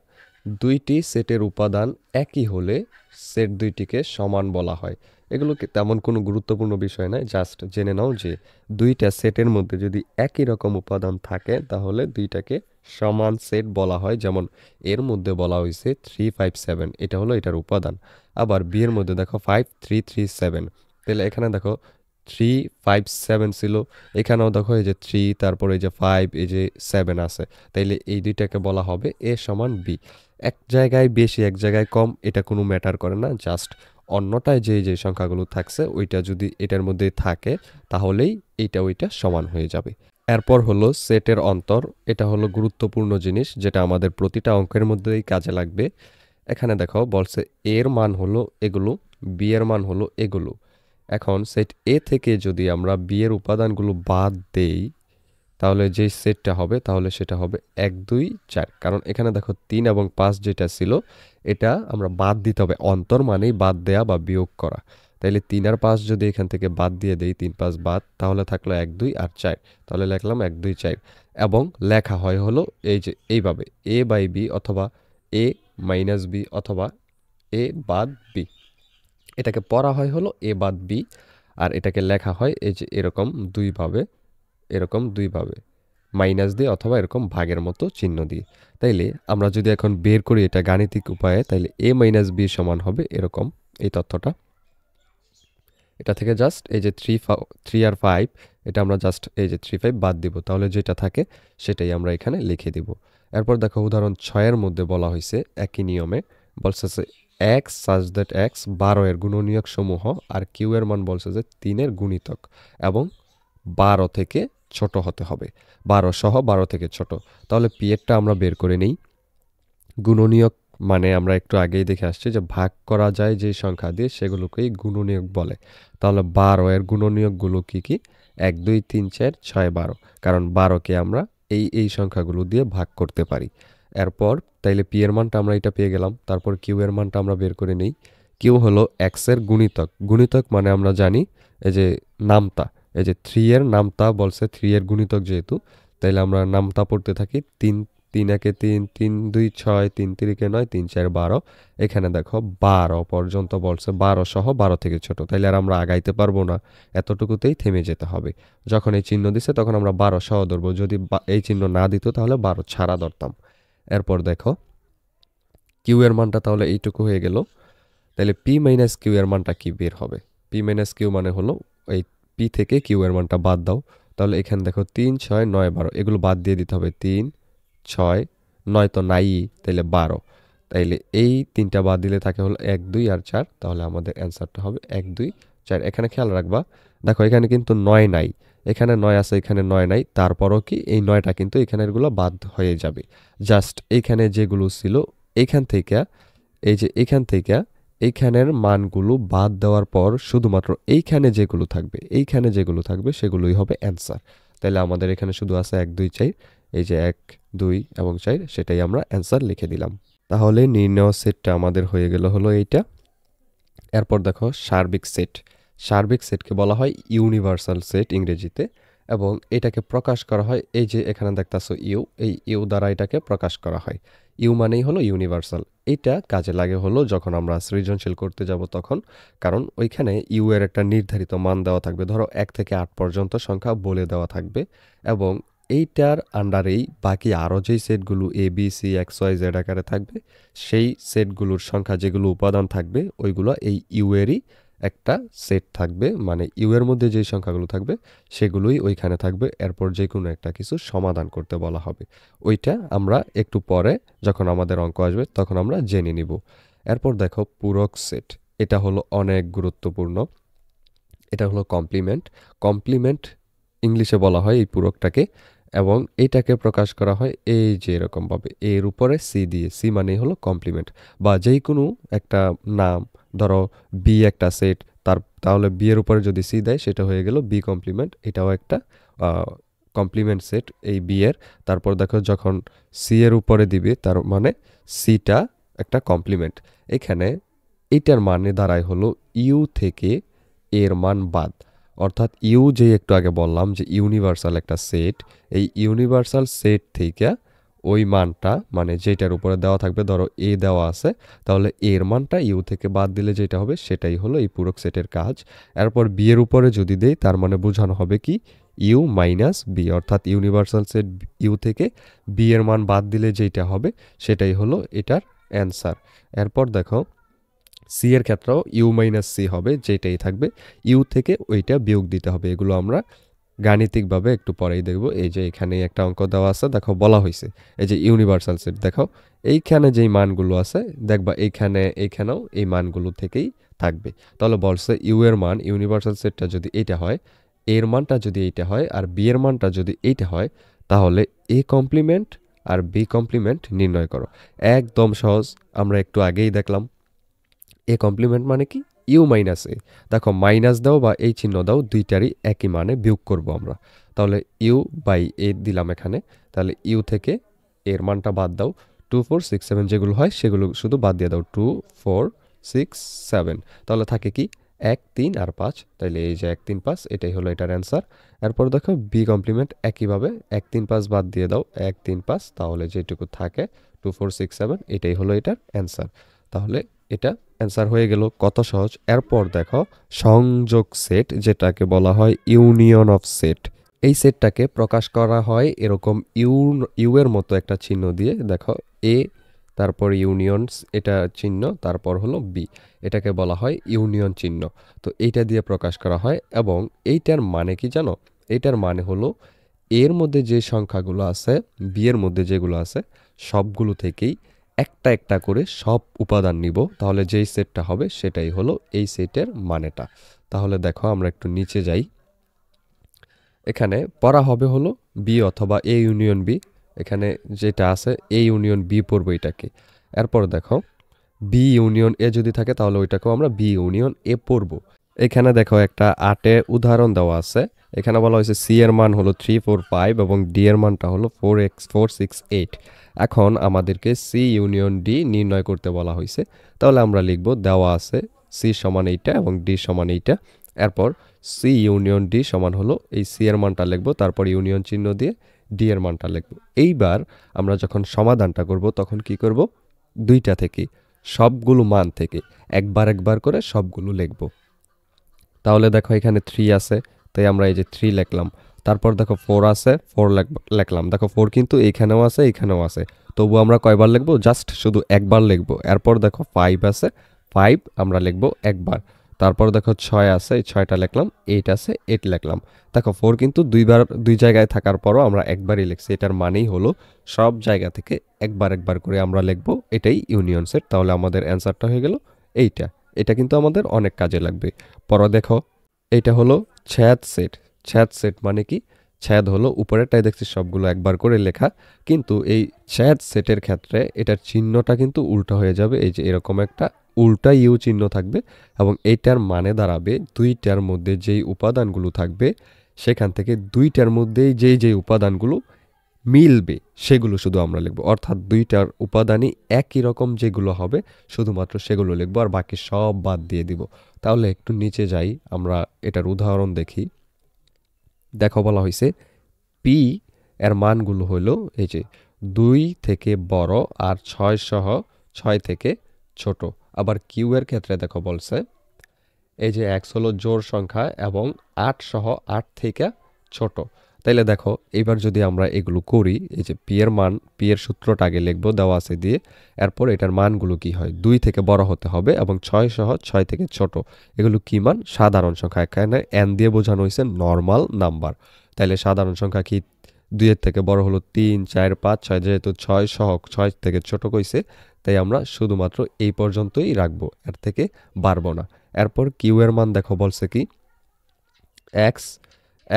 দুইটি সেটের উপাদান একই হলে সেট দুইটিকে সমান বলা হয়। এগুলোকে তেমন কোনো গুরুত্বপূর্ণ বিষয় নয়, জাস্ট জেনে নাও যে দুইটা সেটের মধ্যে যদি একই রকম উপাদান থাকে তাহলে দুইটাকে সমান সেট বলা হয়। যেমন এর মধ্যে বলা হয়েছে 357, এটা হলো এটার উপাদান। আবার বি এর মধ্যে দেখো 5337, তাহলে এখানে দেখো 357 ছিল, এখানেও দেখো এই যে 3, তারপর এই যে 5, এই যে 7 আছে। তাইলে এই দুইটাকে বলা হবে এ সমান বি। এক জায়গায় বেশি এক জায়গায় কম এটা কোনো ম্যাটার করে না, জাস্ট অন্যটায় যে সংখ্যাগুলো থাকছে ওইটা যদি এটার মধ্যে থাকে তাহলেই এইটা ওইটা সমান হয়ে যাবে। এরপর হলো সেটের অন্তর, এটা হলো গুরুত্বপূর্ণ জিনিস যেটা আমাদের প্রতিটা অঙ্কের মধ্যেই কাজে লাগবে। এখানে দেখো বলছে এর মান হলো এগুলো, বি এর মান হলো এগুলো। এখন সেট এ থেকে যদি আমরা বি এর উপাদানগুলো বাদ দেই তাহলে যে সেটটা হবে তাহলে সেটা হবে 1 2 4, কারণ এখানে দেখো 3 এবং 5 যেটা ছিল এটা আমরা বাদ দিতে হবে। অন্তর মানেই বাদ দেয়া বা বিয়োগ করা। তাইলে 3 আর 5 যদি এখান থেকে বাদ দিয়ে দেই, 3 5 বাদ, তাহলে থাকলো 1 2 আর 4, তাহলে লিখলাম 1 2 4। এবং লেখা হয় হলো এই যে এইভাবে a বাই b অথবা a মাইনাস b অথবা a বাদ b, এটাকে পড়া হয় হলো a বাদ b, আর এটাকে লেখা হয় এই যে এরকম দুইভাবে মাইনাস দিয়ে অথবা এরকম ভাগের মতো চিহ্ন দিয়ে। তাইলে আমরা যদি এখন বের করি এটা গাণিতিক উপায়ে, তাইলে a মাইনাস b সমান হবে এরকম এই তথ্যটা। এটা থেকে জাস্ট এই যে 3 আর 5, এটা আমরা জাস্ট এই যে 3 5 বাদ দিব, তাহলে যেটা থাকে সেটাই আমরা এখানে লিখে দিব। এরপর দেখো উদাহরণ 6 এর মধ্যে বলা হয়েছে একই নিয়মে, বলছে যে x such that x 12 এর গুণনীয়ক সমূহ, আর q এর মান বলছে যে 3 এর গুণিতক এবং 12 থেকে ছোট হতে হবে, 12 সহ 12 থেকে ছোট। তাহলে পি এরটা আমরা বের করে নেই। গুণনীয়ক মানে আমরা একটু আগেই দেখে আসছি যে ভাগ করা যায় যে সংখ্যা দিয়ে সেগুলোকেই গুণনীয়ক বলে। তাহলে 12 এর গুণনীয়কগুলো কি কি, 1 2 3 4 6 12, কারণ 12কে আমরা এই সংখ্যাগুলো দিয়ে ভাগ করতে পারি। এরপর তাইলে পি এর মানটা আমরা এটা পেয়ে গেলাম। তারপর কিউ এর মানটা আমরা বের করে নেই। কিউ হলো এক্স এর গুণিতক, গুণিতক মানে আমরা জানি এই যে নামতা, এই যে 3 এর নামতা বলছে 3 এর গুণিতক যেহেতু, তাইলে আমরা নামতা পড়তে থাকি 3 3 একে 3 3 2 6 3 3 9 3 4 12। এখানে দেখো 12 পর্যন্ত বলছে, 12 সহ 12 থেকে ছোট, তাইলে আর আমরা আগাইতে পারবো না, এতটুকুতেই থেমে যেতে হবে। যখন এই চিহ্ন দিছে তখন আমরা 12 সহ ধরবো, যদি এই চিহ্ন না দিত তাহলে 12 ছাড়া ধরতাম। এরপর দেখো কিউ এর মানটা তাহলে এইটুকু হয়ে গেল। তাহলে পি মাইনাস কিউ এর মানটা কি বের হবে? পি মাইনাস কিউ মানে হলো এই পি থেকে কিউ এর মানটা বাদ দাও। তাহলে এখানে দেখো 3, 6, 9, 12 এগুলো বাদ দিয়ে দিতে হবে। 3, 6, 9 তো নাই, তাইলে 12। তাইলে এই তিনটা বাদ দিলে থাকে হলো 1, 2 আর 4। তাহলে আমাদের অ্যান্সারটা হবে 1, 2, 4। এখানে খেয়াল রাখবা, দেখো এখানে কিন্তু 9 নাই, এখানে 9 আছে, এখানে 9 নাই, তারপরও কি এই 9টা কিন্তু এখানেরগুলো বাদ হয়ে যাবে। জাস্ট এইখানে যেগুলো ছিল এইখান থেকে, এই যে এখান থেকে এইখানের মানগুলো বাদ দেওয়ার পর শুধুমাত্র এইখানে যেগুলো থাকবে সেগুলোই হবে অ্যান্সার। তাহলে আমাদের এখানে শুধু আছে 1, 2, 4। এই যে 1, 2 এবং 4, সেটাই আমরা অ্যান্সার লিখে দিলাম। তাহলে নির্ণয় সেটটা আমাদের হয়ে গেল হলো এইটা। এরপর দেখো সার্বিক সেটকে বলা হয় ইউনিভার্সাল সেট ইংরেজিতে, এবং এটাকে প্রকাশ করা হয় এই যে এখানে দেখতেছো এই ইউ দ্বারা এটাকে প্রকাশ করা হয়। ইউ মানেই হলো ইউনিভার্সাল। এটা কাজে লাগে হলো যখন আমরা সৃজনশীল করতে যাব তখন, কারণ ওইখানে ইউ এর একটা নির্ধারিত মান দেওয়া থাকবে, ধরো 1 থেকে 8 পর্যন্ত সংখ্যা বলে দেওয়া থাকবে, এবং এইটার আন্ডারেই বাকি আরও যেই সেটগুলো A B C X Y Z আকারে থাকবে, সেই সেটগুলোর সংখ্যা যেগুলো উপাদান থাকবে ওইগুলো এই ইউ এরই একটা সেট থাকবে, মানে ইউ এর মধ্যে যেই সংখ্যাগুলো থাকবে সেগুলোই ওইখানে থাকবে। এরপর যে কোনো একটা কিছু সমাধান করতে বলা হবে, ওইটা আমরা একটু পরে যখন আমাদের অঙ্ক আসবে তখন আমরা জেনে নিব। এরপর দেখো পূরক সেট, এটা হলো অনেক গুরুত্বপূর্ণ। এটা হলো কমপ্লিমেন্ট ইংলিশে বলা হয় এই পূরকটাকে, এবং এটাকে প্রকাশ করা হয় এই যে এরকমভাবে এর উপরে সি দিয়ে। সি মানেই হলো কমপ্লিমেন্ট, বা যেই কোনো একটা নাম, ধরো বি একটা সেট, তাহলে বি এর উপরে যদি সি দেয় সেটা হয়ে গেল বি কমপ্লিমেন্ট। এটাও একটা কমপ্লিমেন্ট সেট এই বি এর। তারপর দেখো যখন সি এর উপরে দিবে তার মানে সিটা একটা কমপ্লিমেন্ট। এখানে এটার মানে দাঁড়ায় হলো ইউ থেকে এর মান বাদ, অর্থাৎ ইউ যে একটু আগে বললাম যে ইউনিভার্সাল একটা সেট, এই ইউনিভার্সাল সেট থেকে ওই মানটা, মানে যেটার উপরে দেওয়া থাকবে, ধরো এ দেওয়া আছে, তাহলে এর মানটা ইউ থেকে বাদ দিলে যেটা হবে সেটাই হলো এই পূরক সেটের কাজ। এরপর বি এর উপরে যদি দেই তার মানে বোঝানো হবে কি ইউ মাইনাস বি, অর্থাৎ ইউনিভার্সাল সেট ইউ থেকে বি এর মান বাদ দিলে যেটা হবে সেটাই হলো এটার অ্যান্সার। এরপর দেখো সি এর ক্ষেত্রেও ইউ মাইনাস সি হবে, যেটাই থাকবে ইউ থেকে ওইটা বিয়োগ দিতে হবে। এগুলো আমরা গাণিতিকভাবে একটু পরেই দেখব। এই যে এখানে একটা অঙ্ক দেওয়া আছে, দেখো বলা হয়েছে এই যে ইউনিভার্সাল সেট, দেখো এইখানে যেই মানগুলো আছে দেখবা এইখানেও এই মানগুলো থেকেই থাকবে। তাহলে বলছে ইউ এর মান, ইউনিভার্সাল সেটটা যদি এইটা হয়, এর মানটা যদি এইটা হয়, আর বি এর মানটা যদি এইটা হয়, তাহলে এ কমপ্লিমেন্ট আর বি কমপ্লিমেন্ট নির্ণয় করো। একদম সহজ, আমরা একটু আগেই দেখলাম। এ কমপ্লিমেন্ট মানে কি ইউ মাইনাস এ, দেখো মাইনাস দাও বা এই চিহ্ন দাও, দুইটারই একই মানে বিয়োগ করব আমরা। তাহলে ইউ বাই এ দিলাম এখানে, তাহলে ইউ থেকে এর মানটা বাদ দাও, 2, 4, 6, 7 যেগুলো হয় সেগুলো শুধু বাদ দিয়ে দাও, 2, 4, 6, 7। তাহলে থাকে কি 1, 3 আর 5, তাইলে এই যে 1, 3, 5 এটাই হলো এটার অ্যান্সার। এরপর দেখো বি কমপ্লিমেন্ট একইভাবে 1, 3, 5 বাদ দিয়ে দাও, 1, 3, 5, তাহলে যেটুকু থাকে 2, 4, 6, 7 এটাই হলো এটার অ্যান্সার। তাহলে এটা অ্যান্সার হয়ে গেল, কত সহজ। এরপর দেখো সংযোগ সেট, যেটাকে বলা হয় ইউনিয়ন অফ সেট। এই সেটটাকে প্রকাশ করা হয় এরকম ইউ এর মতো একটা চিহ্ন দিয়ে, দেখো এ তারপর ইউনিয়নস এটা চিহ্ন, তারপর হলো বি, এটাকে বলা হয় ইউনিয়ন চিহ্ন। তো এইটা দিয়ে প্রকাশ করা হয়, এবং এইটার মানে কি জানো? এইটার মানে হলো এর মধ্যে যে সংখ্যাগুলো আছে, বি এর মধ্যে যেগুলো আছে সবগুলো থেকেই একটা একটা করে সব উপাদান নিব, তাহলে যেই সেটটা হবে সেটাই হলো এই সেটের মানেটা। তাহলে দেখো আমরা একটু নিচে যাই, এখানে পড়া হবে হলো বি অথবা এ ইউনিয়ন বি, এখানে যেটা আছে এ ইউনিয়ন বি পড়বো এটাকে। এরপর দেখো বি ইউনিয়ন এ যদি থাকে তাহলে ওইটাকেও আমরা বি ইউনিয়ন এ পড়বো। এখানে দেখো একটা 8 উদাহরণ দেওয়া আছে, এখানে বলা হয়েছে সি এর মান হলো 3, 4, 5 এবং ডি এর মানটা হলো 4x, 4, 6, 8। এখন আমাদেরকে সি ইউনিয়ন ডি নির্ণয় করতে বলা হয়েছে, তাহলে আমরা লিখব দেওয়া আছে সি সমান এইটা এবং ডি সমান এইটা। এরপর সি ইউনিয়ন ডি সমান হলো এই সি এর মানটা লিখব, তারপর ইউনিয়ন চিহ্ন দিয়ে ডি এর মানটা লিখব। এইবার আমরা যখন সমাধানটা করব তখন কি করব, দুইটা থেকে সবগুলো মান থেকে একবার একবার করে সবগুলো লিখব। তাহলে দেখো এখানে 3 আছে, তাই আমরা এই যে 3 লিখলাম। তারপর দেখো 4 আছে, 4 লিখলাম। দেখো 4 কিন্তু এইখানেও আছে, এইখানেও আছে। তবু আমরা কয়বার লিখবো? জাস্ট শুধু একবার লিখবো। এরপর দেখো 5 আছে, 5 আমরা লিখবো একবার। তারপর দেখো 6 আছে, এই 6টা লিখলাম। 8 আছে, 8 লিখলাম। দেখো 4 কিন্তু দুইবার দুই জায়গায় থাকার পরও আমরা একবারই লিখছি। এটার মানেই হলো সব জায়গা থেকে একবার একবার করে আমরা লিখবো। এটাই ইউনিয়ন সেট। তাহলে আমাদের অ্যান্সারটা হয়ে গেল এইটা। এটা কিন্তু আমাদের অনেক কাজে লাগবে। পরে দেখো এইটা হলো ছ্যাদ সেট। ছ্যাদ সেট মানে কি? ছ্যাদ হলো উপরেরটাই দেখছি সবগুলো একবার করে লেখা, কিন্তু এই ছ্যাদ সেটের ক্ষেত্রে এটার চিহ্নটা কিন্তু উল্টো হয়ে যাবে। এই যে এরকম একটা উল্টা ইউ চিহ্ন থাকবে এবং এইটার মানে দাঁড়াবে দুইটার মধ্যে যেই উপাদানগুলো থাকবে সেখান থেকে দুইটার মধ্যেই যেই উপাদানগুলো মিলবে সেগুলো শুধু আমরা লিখব। অর্থাৎ দুইটার উপাদানই একই রকম যেগুলো হবে শুধুমাত্র সেগুলো লিখব, আর বাকি সব বাদ দিয়ে দিব। তাহলে একটু নিচে যাই, আমরা এটার উদাহরণ দেখি। দেখো বলা হয়েছে পি এর মানগুলো হলো এই যে 2 থেকে বড় আর 6 সহ 6 থেকে ছোট। আবার কিউ এর ক্ষেত্রে দেখো বলছে এই যে এক্স হলো জোড় সংখ্যা এবং 8 সহ 8 থেকে ছোট। তাইলে দেখো এবার যদি আমরা এগুলো করি, এই যে পি এর মান, পি এর সূত্রটা আগে লিখবো দেওয়া আছে দিয়ে, এরপর এটার মানগুলো কি হয় 2 থেকে বড় হতে হবে এবং 6 সহ 6 থেকে ছোট। এগুলো কি মান? সাধারণ সংখ্যা। এখানে এন দিয়ে বোঝানো হয়েছে নর্মাল নাম্বার। তাইলে সাধারণ সংখ্যা কি? 2 এর থেকে বড় হলো 3, 4, 5, 6, যেহেতু 6 সহ 6 থেকে ছোট কইছে তাই আমরা শুধুমাত্র এই পর্যন্তই রাখবো, এর থেকে বাড়বো না। এরপর কিউ এর মান দেখো বলছে কি এক্স,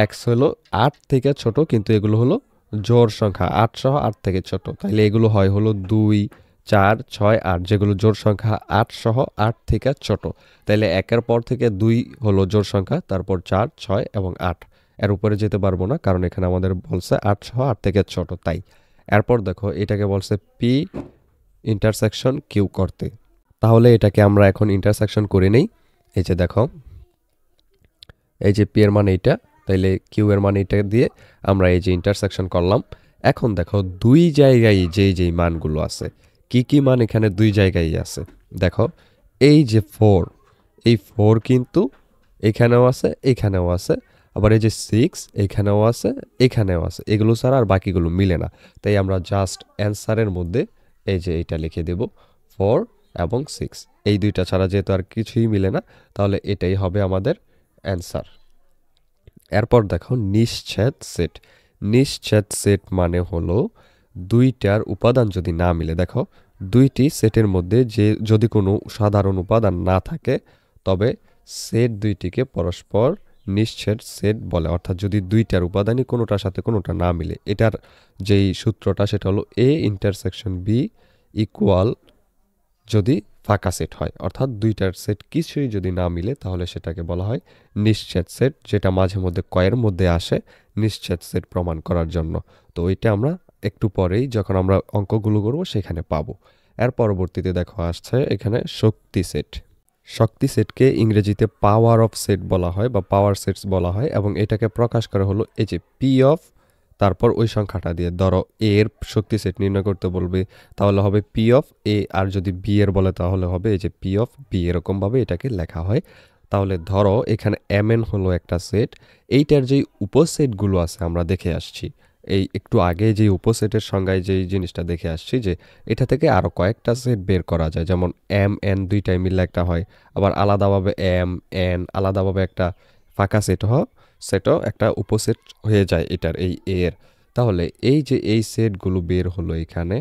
এক্স হলো 8 থেকে ছোট, কিন্তু এগুলো হলো জোড় সংখ্যা 8 সহ 8 থেকে ছোট। তাইলে এগুলো হয় হলো 2, 4, 6, 8, যেগুলো জোড় সংখ্যা 8 সহ 8 থেকে ছোট। তাইলে একের পর থেকে 2 হলো জোড় সংখ্যা, তারপর 4, 6 এবং 8। এর উপরে যেতে পারবো না কারণ এখানে আমাদের বলছে 8 সহ 8 থেকে ছোট, তাই। এরপর দেখো এটাকে বলছে পি ইন্টারসেকশন কিউ করতে। তাহলে এটাকে আমরা এখন ইন্টারসেকশন করে নেই। এই যে দেখো এই যে পি এর মান এইটা, তাইলে কিউ এর মান এইটা দিয়ে আমরা এই যে ইন্টারসেকশন করলাম। এখন দেখো দুই জায়গায় যেই মানগুলো আছে, কি কি মান এখানে দুই জায়গায় আছে। দেখো এই যে 4, এই 4 কিন্তু এখানেও আছে, এখানেও আছে। আবার এই যে 6 এখানেও আছে, এখানেও আছে। এগুলো ছাড়া আর বাকিগুলো মিলে না। তাই আমরা জাস্ট অ্যান্সারের মধ্যে এই যে এইটা লিখে দেব 4 এবং 6। এই দুইটা ছাড়া যেহেতু আর কিছুই মিলে না, তাহলে এটাই হবে আমাদের অ্যান্সার। এরপর দেখো নিশ্ছেদ সেট। নিশ্ছেদ সেট মানে হলো দুইটার উপাদান যদি না মিলে। দেখো দুইটি সেটের মধ্যে যে যদি কোনো সাধারণ উপাদান না থাকে তবে সেট দুইটিকে পরস্পর নিশ্ছেদ সেট বলে। অর্থাৎ যদি দুইটার উপাদানই কোনোটার সাথে কোনোটা না মিলে, এটার যেই সূত্রটা সেটা হলো এ ইন্টারসেকশন বি ইকুয়াল যদি ফাঁকা সেট হয়, অর্থাৎ দুইটার সেট কিছুই যদি না মিলে তাহলে সেটাকে বলা হয় নিশ্ছেদ সেট, যেটা মাঝে মধ্যে কয়ের মধ্যে আসে নিশ্ছেদ সেট প্রমাণ করার জন্য। তো ওইটা আমরা একটু পরেই যখন আমরা অঙ্কগুলো করব সেখানে পাবো। এর পরবর্তীতে দেখো আসছে এখানে শক্তি সেট। শক্তি সেটকে ইংরেজিতে পাওয়ার অফ সেট বলা হয় বা পাওয়ার সেটস বলা হয়, এবং এটাকে প্রকাশ করা হলো এই যে পি অফ, তারপর ওই সংখ্যাটা দিয়ে। ধরো এ এর শক্তি সেট নির্ণয় করতে বলবে, তাহলে হবে পি অফ এ, আর যদি বি এর বলে তাহলে হবে এই যে পি অফ বি। এরকমভাবে এটাকে লেখা হয়। তাহলে ধরো এখানে এম এন হলো একটা সেট, এইটার যেই উপসেটগুলো আছে আমরা দেখে আসছি এই একটু আগে যে উপসেটের সংজ্ঞায় যেই জিনিসটা দেখে আসছি যে এটা থেকে আরও কয়েকটা সেট বের করা যায়, যেমন এম এন দুইটাই মিললে একটা হয়, আবার আলাদাভাবে এম এন আলাদাভাবে একটা ফাঁকা সেটও একটা উপসেট হয়ে যায় এটার এই এর। তাহলে এই যে এই সেটগুলো বের হলো এখানে,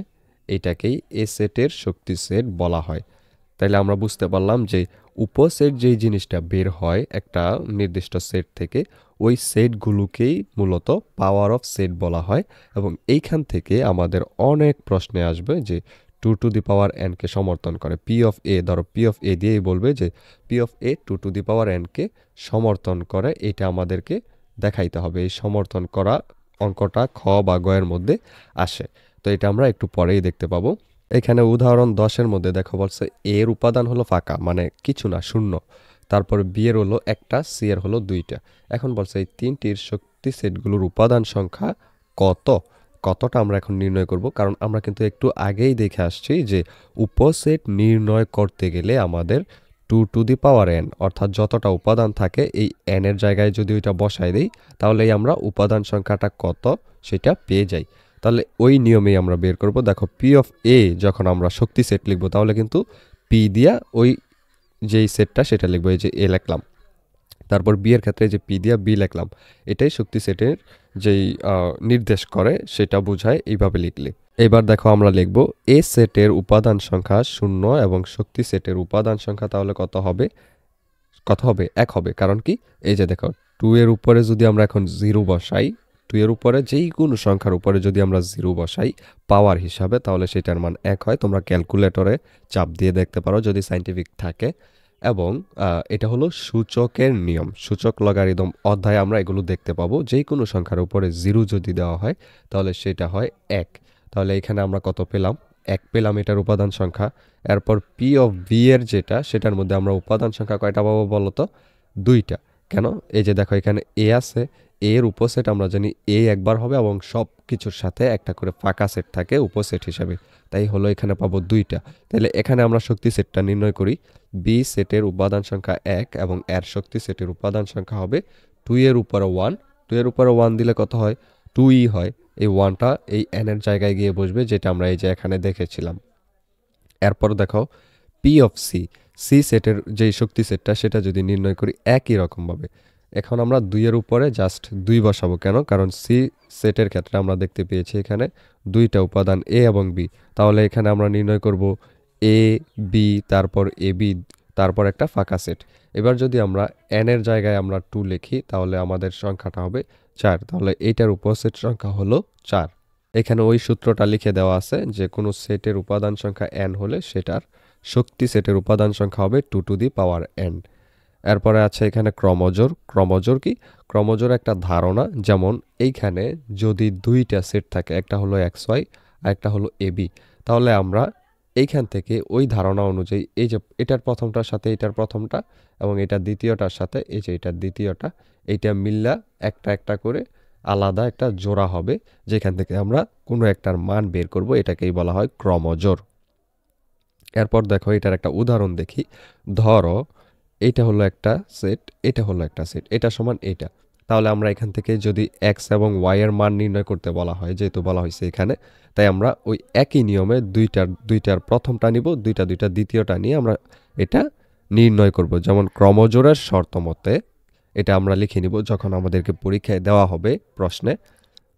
এটাকেই এ সেটের শক্তি সেট বলা হয়। তাইলে আমরা বুঝতে পারলাম যে উপসেট যেই জিনিসটা বের হয় একটা নির্দিষ্ট সেট থেকে, ওই সেটগুলোকেই মূলত পাওয়ার অফ সেট বলা হয়। এবং এইখান থেকে আমাদের অনেক প্রশ্নে আসবে যে 2 টু দি পাওয়ার এনকে সমর্থন করে। পি অফ এ, ধরো পি অফ এ দিয়েই বলবে যে P of A 2 to the power এনকে সমর্থন করে, এটা আমাদেরকে দেখাইতে হবে। এই সমর্থন করা অঙ্কটা খ বা গ এর মধ্যে আসে। তো এটা আমরা একটু পরেই দেখতে পাবো। এখানে উদাহরণ 10-এর মধ্যে দেখো বলছে এর উপাদান হলো ফাঁকা, মানে কিছু না, শূন্য। তারপর বি এর হলো একটা, সি এর হলো দুইটা। এখন বলছে এই তিনটির শক্তি সেটগুলোর উপাদান সংখ্যা কতটা আমরা এখন নির্ণয় করব, কারণ আমরা কিন্তু একটু আগেই দেখে আসছি যে উপসেট নির্ণয় করতে গেলে আমাদের two to the power n, অর্থাৎ যতটা উপাদান থাকে এই এন এর জায়গায় যদি ওইটা বসাই দিই তাহলেই আমরা উপাদান সংখ্যাটা কত সেটা পেয়ে যাই। তাহলে ওই নিয়মেই আমরা বের করব। দেখো পি অফ এ যখন আমরা শক্তি সেট লিখবো তাহলে কিন্তু পি দিয়া ওই যেই সেটটা সেটা লিখবো, এই যে এ লিখলাম। তারপর বি এর ক্ষেত্রে যে পি দিয়া বি লিখলাম। এটাই শক্তি সেটের যেই নির্দেশ করে সেটা বোঝায় এইভাবে লিখলে। এবার দেখো আমরা লিখব এ সেটের উপাদান সংখ্যা 0 এবং শক্তি সেটের উপাদান সংখ্যা তাহলে কত হবে? 1 হবে। কারণ কি, এই যে দেখো 2 এর উপরে যদি আমরা এখন 0 বসাই, 2 এর উপরে যেই কোনো সংখ্যার উপরে যদি আমরা 0 বসাই পাওয়ার হিসাবে তাহলে সেটার মান 1 হয়। তোমরা ক্যালকুলেটরে চাপ দিয়ে দেখতে পারো যদি সায়েন্টিফিক থাকে। এবং এটা হলো সূচকের নিয়ম। সূচক লগারিদম অধ্যায়ে আমরা এগুলো দেখতে পাবো। যেই কোনো সংখ্যার উপরে 0 যদি দেওয়া হয় তাহলে সেটা হয় 1। তাহলে এখানে আমরা কত পেলাম? 1 পেলাম এটার উপাদান সংখ্যা। এরপর পি অফ ভি এর যেটা সেটার মধ্যে আমরা উপাদান সংখ্যা কয়টা পাবো বলো তো? 2টা। কেন? এই যে দেখো এখানে এ আছে, এর উপসেট আমরা জানি এ একবার হবে এবং সব কিছুর সাথে একটা করে ফাঁকা সেট থাকে উপসেট হিসাবে, তাই হলো এখানে পাবো 2টা। তাহলে এখানে আমরা শক্তি সেটটা নির্ণয় করি। বি সেটের উপাদান সংখ্যা 1 এবং এর শক্তি সেটের উপাদান সংখ্যা হবে 2 এর উপরে 1। 2 এর উপরে 1 দিলে কত হয়? 2ই হয়। এই 1টা এই এন এর জায়গায় গিয়ে বসবে, যেটা আমরা এই যে এখানে দেখেছিলাম। এরপর দেখো পি অফ সি, সি সেটের যেই শক্তি সেটটা সেটা যদি নির্ণয় করি একই রকমভাবে। এখন আমরা 2 এর উপরে জাস্ট 2 বসাবো। কেন? কারণ সি সেটের ক্ষেত্রে আমরা দেখতে পেয়েছি এখানে 2টা উপাদান এ এবং বি। তাহলে এখানে আমরা নির্ণয় করব এ বি, তারপর এ বি, তারপর একটা ফাঁকা সেট। এবার যদি আমরা এন এর জায়গায় আমরা 2 লিখি তাহলে আমাদের সংখ্যাটা হবে 4। তাহলে এইটার উপসেট সংখ্যা হলো 4। এখানে ওই সূত্রটা লিখে দেওয়া আছে যে কোনো সেটের উপাদান সংখ্যা n হলে সেটার শক্তি সেটের উপাদান সংখ্যা হবে 2 টু দি পাওয়ার n। এরপরে আছে এখানে ক্রমজোর। ক্রমজোর কি? ক্রমজোর একটা ধারণা, যেমন এইখানে যদি 2টা সেট থাকে, একটা হলো xy আর একটা হলো ab, তাহলে আমরা এইখান থেকে ওই ধারণা অনুযায়ী এই যে এটার প্রথমটার সাথে এটার প্রথমটা এবং এটার দ্বিতীয়টার সাথে এই যে এটার দ্বিতীয়টা, এইটা মিল্লা একটা একটা করে আলাদা একটা জোড়া হবে, যেখান থেকে আমরা কোনো একটার মান বের করব। এটাকেই বলা হয় ক্রমজোর। এরপর দেখো এটার একটা উদাহরণ দেখি। ধরো এটা হলো একটা সেট, এটা হলো একটা সেট, এটা সমান এটা। তাহলে আমরা এখান থেকে যদি এক্স এবং ওয়াই এর মান নির্ণয় করতে বলা হয়, যেহেতু বলা হয়েছে এখানে, তাই আমরা ওই একই নিয়মে দুইটার প্রথমটা নিব, দুইটা দ্বিতীয়টা নিয়ে আমরা এটা নির্ণয় করব। যেমন ক্রমজোড়ের শর্ত মতে এটা আমরা লিখে নিব যখন আমাদেরকে পরীক্ষায় দেওয়া হবে প্রশ্নে।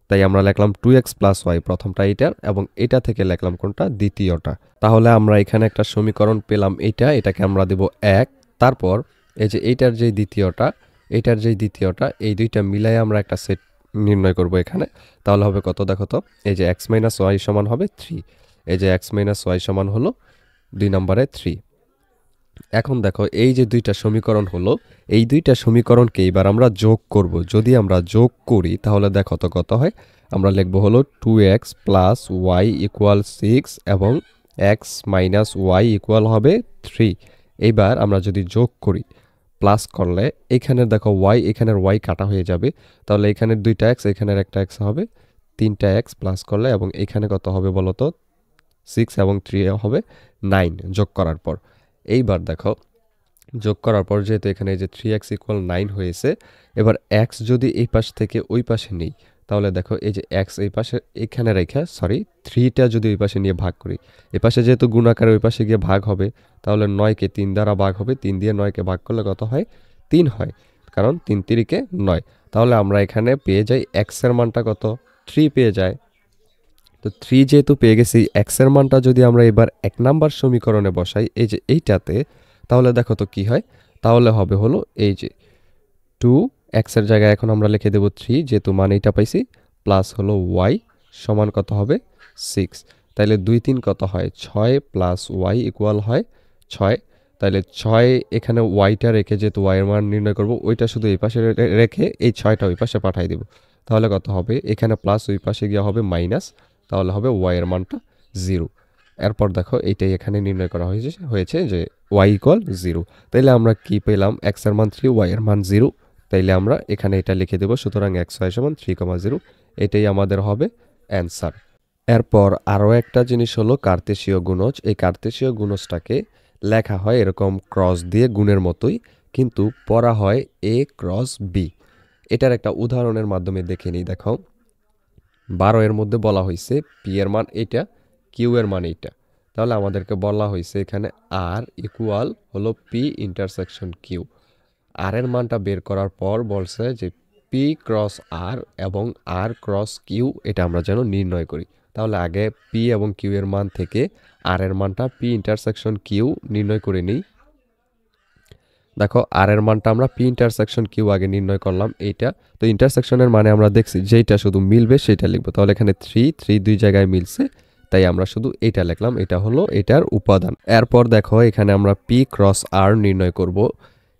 তাই আমরা লিখলাম 2x প্লাস ওয়াই প্রথমটা এটার, এবং এটা থেকে লিখলাম কোনটা? দ্বিতীয়টা। তাহলে আমরা এখানে একটা সমীকরণ পেলাম এটাকে আমরা দেব 1। তারপর এই যে এইটার যেই দ্বিতীয়টা, এইটার যেই দ্বিতীয়টা, এই দুইটা মিলাই আমরা একটা সেট নির্ণয় করব এখানে। তাহলে হবে কত দেখো তো? এই যে x মাইনাস ওয়াই সমান হবে 3। এই যে x মাইনাস ওয়াই সমান হলো 2 নম্বরে 3। এখন দেখো এই যে দুইটা সমীকরণ হলো, এই দুইটা সমীকরণকে এবার আমরা যোগ করব। যদি আমরা যোগ করি তাহলে দেখো তো কত হয়? আমরা লিখব হলো 2x প্লাস ওয়াই ইকুয়াল 6 এবং x মাইনাস ওয়াই ইকুয়াল হবে 3। এইবার আমরা যদি যোগ করি, প্লাস করলে এখানে দেখো y, এখানের y কাটা হয়ে যাবে। তাহলে এখানের 2টা x, এখানের একটা x হবে 3টা x প্লাস করলে, এবং এখানে কত হবে বলো তো? 6 এবং 3 হবে 9 যোগ করার পর। এইবার দেখো যোগ করার পর যেহেতু এখানে যে 3x ইকুয়াল 9 হয়েছে, এবার x যদি এই পাশ থেকে ওই পাশে নেই তাহলে দেখো এই যে x এই পাশে এখানে রেখে 3টা যদি ওই পাশে নিয়ে ভাগ করি, এই পাশে যেহেতু গুণাকারে ওই পাশে গিয়ে ভাগ হবে, তাহলে 9কে 3 দ্বারা ভাগ হবে। 3 দিয়ে 9কে ভাগ করলে কত হয়? 3 হয়, কারণ 3 3কে 9। তাহলে আমরা এখানে পেয়ে যাই x এর মানটা কত? 3 পেয়ে যায়। তো 3 যেহেতু পেয়ে গেছি, x এর মানটা যদি আমরা এবার 1 নাম্বার সমীকরণে বসাই এই যে এইটাতে, তাহলে দেখো তো কি হয়? তাহলে হবে হলো এই যে 2x এর জায়গায় এখন আমরা লিখে দেব 3, যেহেতু মান এইটা পাইছি, প্লাস হলো y সমান কত হবে? 6। তাইলে 2 3 কত হয়? 6 প্লাস y ইকুয়াল হয় 6। তাইলে 6 এখানে ওয়াইটা রেখে, যেহেতু y এর মান নির্ণয় করব, ওইটা শুধু এই পাশে রেখে এই 6টা ওই পাশে পাঠিয়ে দেব। তাহলে কত হবে? এখানে প্লাস ওই পাশে গিয়ে হবে মাইনাস, তাহলে হবে y এর মানটা 0। এরপর দেখো এইটাই এখানে নির্ণয় করা হয়েছে যে y ইকুয়াল 0। তাইলে আমরা কি পেলাম? x এর মান 3, y এর মান 0। তাইলে আমরা এখানে এটা লিখে দেব। সুতরাং xy সমান 3,0। এটাই আমাদের হবে অ্যান্সার। এরপর আরও একটা জিনিস হলো কার্তেশীয় গুণজ। এই কার্তেশীয় গুণজটাকে লেখা হয় এরকম ক্রস দিয়ে গুণের মতোই, কিন্তু পড়া হয় A ক্রস B। এটার একটা উদাহরণের মাধ্যমে দেখে নিই। দেখো 12 এর মধ্যে বলা হয়েছে পি এর মান এইটা, কিউ এর মান এইটা। তাহলে আমাদেরকে বলা হয়েছে এখানে আর ইকুয়াল হলো পি ইন্টারসেকশন কিউ। আর এর মানটা বের করার পর বলছে যে পি ক্রস আর এবং আর ক্রস কিউ এটা আমরা যেন নির্ণয় করি। তাহলে আগে পি এবং কিউ এর মান থেকে আর এর মানটা পি ইন্টারসেকশন কিউ নির্ণয় করে নিই। দেখো আর এর মানটা আমরা পি ইন্টারসেকশন কিউ আগে নির্ণয় করলাম এইটা। তো ইন্টারসেকশনের মানে আমরা দেখছি যেইটা শুধু মিলবে সেটা লিখবো। তাহলে এখানে 3 দুই জায়গায় মিলছে, তাই আমরা শুধু এইটা লিখলাম, এটা হলো এটার উপাদান। এরপর দেখো এখানে আমরা পি ক্রস আর নির্ণয় করব।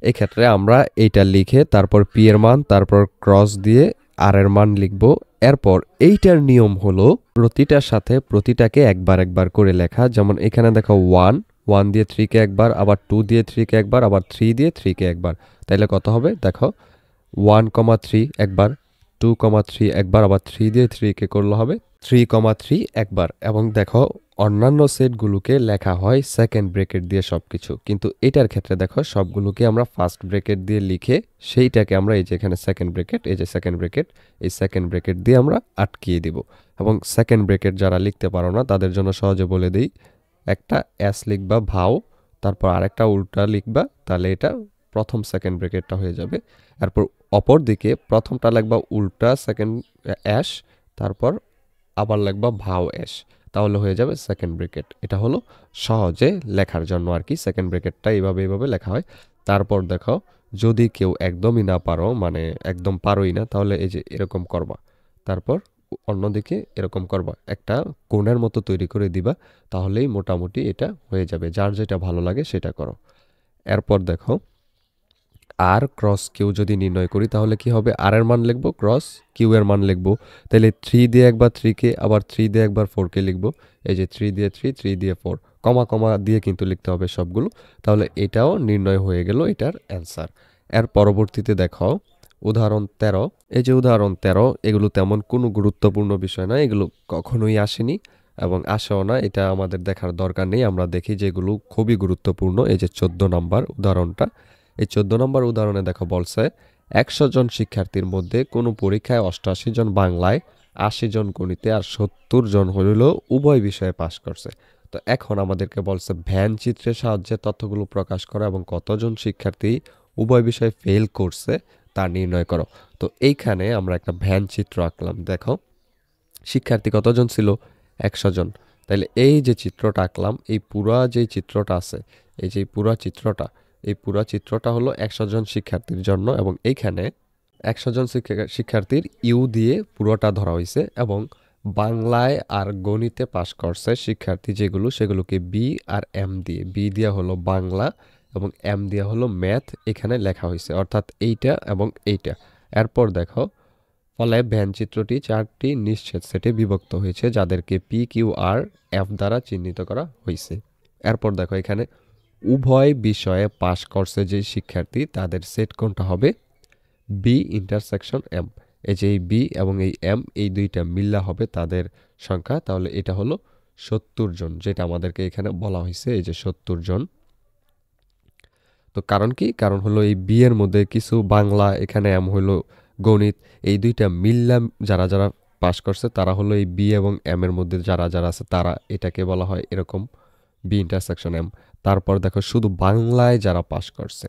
এক্ষেত্রে আমরা এইটা লিখে তারপর পি এর মান তারপর ক্রস দিয়ে আর এর মান লিখব। এরপর এইটার নিয়ম হলো প্রতিটার সাথে প্রতিটাকে একবার একবার করে লেখা। যেমন এখানে দেখো 1 দিয়ে 3 কে একবার, আবার 2 দিয়ে 3 কে একবার, আবার 3 দিয়ে 3 কে একবার। তাইলে কত হবে দেখো 1,3 একবার, 2,3 একবার, আবার 3 দিয়ে 3 কে করলে হবে 3,3 একবার। এবং দেখো অন্যান্য সেটগুলোকে লেখা হয় সেকেন্ড ব্রেকেট দিয়ে সবকিছু, কিন্তু এটার ক্ষেত্রে দেখো সবগুলোকে আমরা ফার্স্ট ব্রেকেট দিয়ে লিখে সেইটাকে আমরা এই যে এখানে সেকেন্ড ব্রেকেট, এই যে সেকেন্ড ব্রেকেট, এই সেকেন্ড ব্রেকেট দিয়ে আমরা আটকিয়ে দিব। এবং সেকেন্ড ব্রেকেট যারা লিখতে পারো না তাদের জন্য সহজে বলে দিই, একটা এস লিখবা ভাও, তারপর আরেকটা উল্টা লিখবা, তাহলে এটা প্রথম সেকেন্ড ব্রেকেটটা হয়ে যাবে। তারপর অপর দিকে প্রথমটা লিখবা উল্টা সেকেন্ড অ্যাশ, তারপর আবার লিখবা ভাও অ্যাশ, তাহলে হয়ে যাবে সেকেন্ড ব্রেকেট। এটা হলো সহজে লেখার জন্য আর কি, সেকেন্ড ব্রেকেটটা এইভাবে লেখা হয়। তারপর দেখো যদি কেউ একদমই না পারো, মানে একদম পারোই না, তাহলে এই যে এরকম করবা, তারপর অন্যদিকে এরকম করবা, একটা কোণের মতো তৈরি করে দিবা, তাহলেই মোটামুটি এটা হয়ে যাবে। যার যেটা ভালো লাগে সেটা করো। এরপর দেখো আর ক্রস কিউ যদি নির্ণয় করি তাহলে কি হবে, আর এর মান লিখবো ক্রস কিউ এর মান লিখবো। তাহলে 3 দিয়ে একবার 3 কে, আবার 3 দিয়ে একবার 4 কে লিখবো। এই যে 3 দিয়ে 3, 3 দিয়ে 4, কমা কমা দিয়ে কিন্তু লিখতে হবে সবগুলো। তাহলে এটাও নির্ণয় হয়ে গেল এটার অ্যান্সার। এর পরবর্তীতে দেখো উদাহরণ 13। এই যে উদাহরণ 13, এগুলো তেমন কোনো গুরুত্বপূর্ণ বিষয় না, এগুলো কখনোই আসেনি এবং আসেও না, এটা আমাদের দেখার দরকার নেই। আমরা দেখি যেগুলো খুবই গুরুত্বপূর্ণ। এই যে 14 নম্বর উদাহরণটা, এই 14 নম্বর উদাহরণে দেখো বলছে 100 জন শিক্ষার্থীর মধ্যে কোনো পরীক্ষায় 88 জন বাংলায়, 80 জন গণিতে আর 70 জন হইল উভয় বিষয়ে পাশ করছে। তো এখন আমাদেরকে বলছে ভ্যান চিত্রের সাহায্যে তথ্যগুলো প্রকাশ করো এবং কতজন শিক্ষার্থী উভয় বিষয়ে ফেল করছে তা নির্ণয় করো। তো এইখানে আমরা একটা ভ্যান চিত্র আঁকলাম। দেখো শিক্ষার্থী কতজন ছিল, 100 জন। তাইলে এই যে চিত্রটা আঁকলাম, এই পুরা যে চিত্রটা আছে, এই যে এই পুরা চিত্রটা হলো 100 জন শিক্ষার্থীর জন্য, এবং এইখানে 100 জন শিক্ষার্থীর ইউ দিয়ে পুরোটা ধরা হয়েছে, এবং বাংলায় আর গণিতে পাশ করছে শিক্ষার্থী যেগুলো, সেগুলোকে বি আর এম দিয়ে, বি দেওয়া হলো বাংলা এবং এম দেওয়া হলো ম্যাথ এখানে লেখা হয়েছে, অর্থাৎ এইটা এবং এইটা। এরপর দেখো ফলে ভ্যান চিত্রটি 4টি নিশ্চিত সেটে বিভক্ত হয়েছে, যাদেরকে পি কিউ আর এফ দ্বারা চিহ্নিত করা হয়েছে। এরপর দেখো এখানে উভয় বিষয়ে পাশ করছে যে শিক্ষার্থী, তাদের সেট কোনটা হবে, বি ইন্টারসেকশন এম। এই যে এই বি এবং এই এম, এই দুইটা মিল্লা হবে তাদের সংখ্যা। তাহলে এটা হলো 70 জন, যেটা আমাদেরকে এখানে বলা হয়েছে, এই যে 70 জন। তো কারণ কি, কারণ হলো এই বি এর মধ্যে কিছু বাংলা, এখানে এম হলো গণিত, এই দুইটা মিল্লা যারা যারা পাশ করছে তারা হলো এই বি এবং এম এর মধ্যে যারা যারা আছে তারা, এটাকে বলা হয় এরকম বি ইন্টারসেকশন এম। তারপর দেখো শুধু বাংলায় যারা পাশ করছে,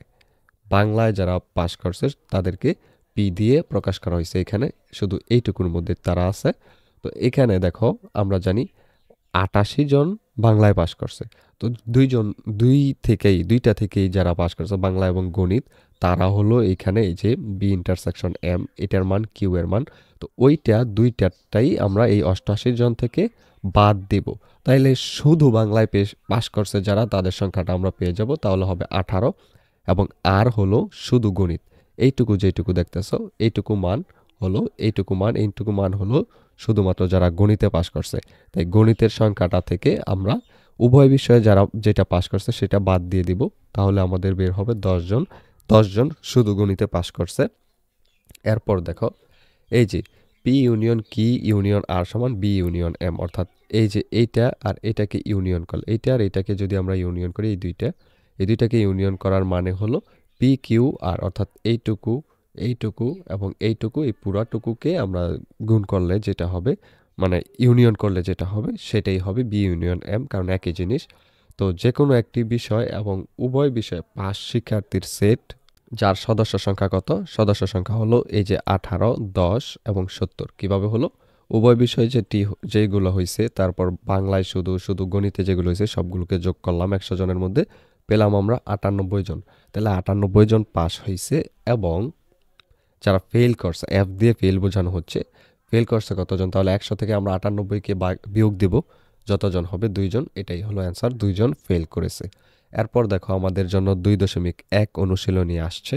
বাংলায় যারা পাশ করছে তাদেরকে পি দিয়ে প্রকাশ করা হয়েছে, এখানে শুধু এইটুকুর মধ্যে তারা আছে। তো এখানে দেখো আমরা জানি 88 জন বাংলায় পাশ করছে। তো দুইটা থেকেই যারা পাশ করছে বাংলা এবং গণিত, তারা হলো এইখানে এই যে বি ইন্টারসেকশন এম, এটার মান কিউ এর মান। তো ওইটা দুইটাটাই আমরা এই 88 জন থেকে বাদ দেব। তাইলে শুধু বাংলায় পাশ করছে যারা, তাদের সংখ্যাটা আমরা পেয়ে যাব, তাহলে হবে 18। এবং আর হলো শুধু গণিত, এইটুকু যেটুকু দেখতেছো এইটুকু মান হলো শুধুমাত্র যারা গণিতে পাশ করছে। তাই গণিতের সংখ্যাটা থেকে আমরা উভয় বিষয়ে যারা যেটা পাশ করছে সেটা বাদ দিয়ে দিব, তাহলে আমাদের বের হবে 10 জন। 10 জন শুধু গণিতে পাশ করছে। এরপর দেখো এই যে পি ইউনিয়ন কি ইউনিয়ন আর সমান বি ইউনিয়ন এম, অর্থাৎ এই যে এইটা আর এটাকে ইউনিয়ন করলে, এইটা আর এটাকে যদি আমরা ইউনিয়ন করি, এই দুইটাকে ইউনিয়ন করার মানে হলো পি কিউ আর, অর্থাৎ এইটুকু, এইটুকু এবং এইটুকু, এই পুরাটুকুকে আমরা গুণ করলে যেটা হবে, মানে ইউনিয়ন করলে যেটা হবে সেটাই হবে বি ইউনিয়ন এম, কারণ একই জিনিস। তো যে কোনো একটি বিষয় এবং উভয় বিষয়ে 5 শিক্ষার্থীর সেট, যার সদস্য সংখ্যা কত? সদস্য সংখ্যা হলো এই যে 18, 10 এবং 70। কিভাবে হলো? উভয় বিষয়ে যেগুলো হয়েছে, তারপর বাংলায় শুধু শুধু গণিতে যেগুলো হয়েছে সবগুলোকে যোগ করলাম 100 জনের মধ্যে, পেলাম আমরা 98 জন। তাহলে 98 জন পাস হয়েছে, এবং যারা ফেল করছে, এফ দিয়ে ফেল বোঝানো হচ্ছে, ফেল করছে কতজন? তাহলে 100 থেকে আমরা 98কে বিয়োগ দিব, যতজন হবে 2 জন, এটাই হলো অ্যান্সার, 2 জন ফেল করেছে। এরপর দেখো আমাদের জন্য 2.1 অনুশীলনী আসছে।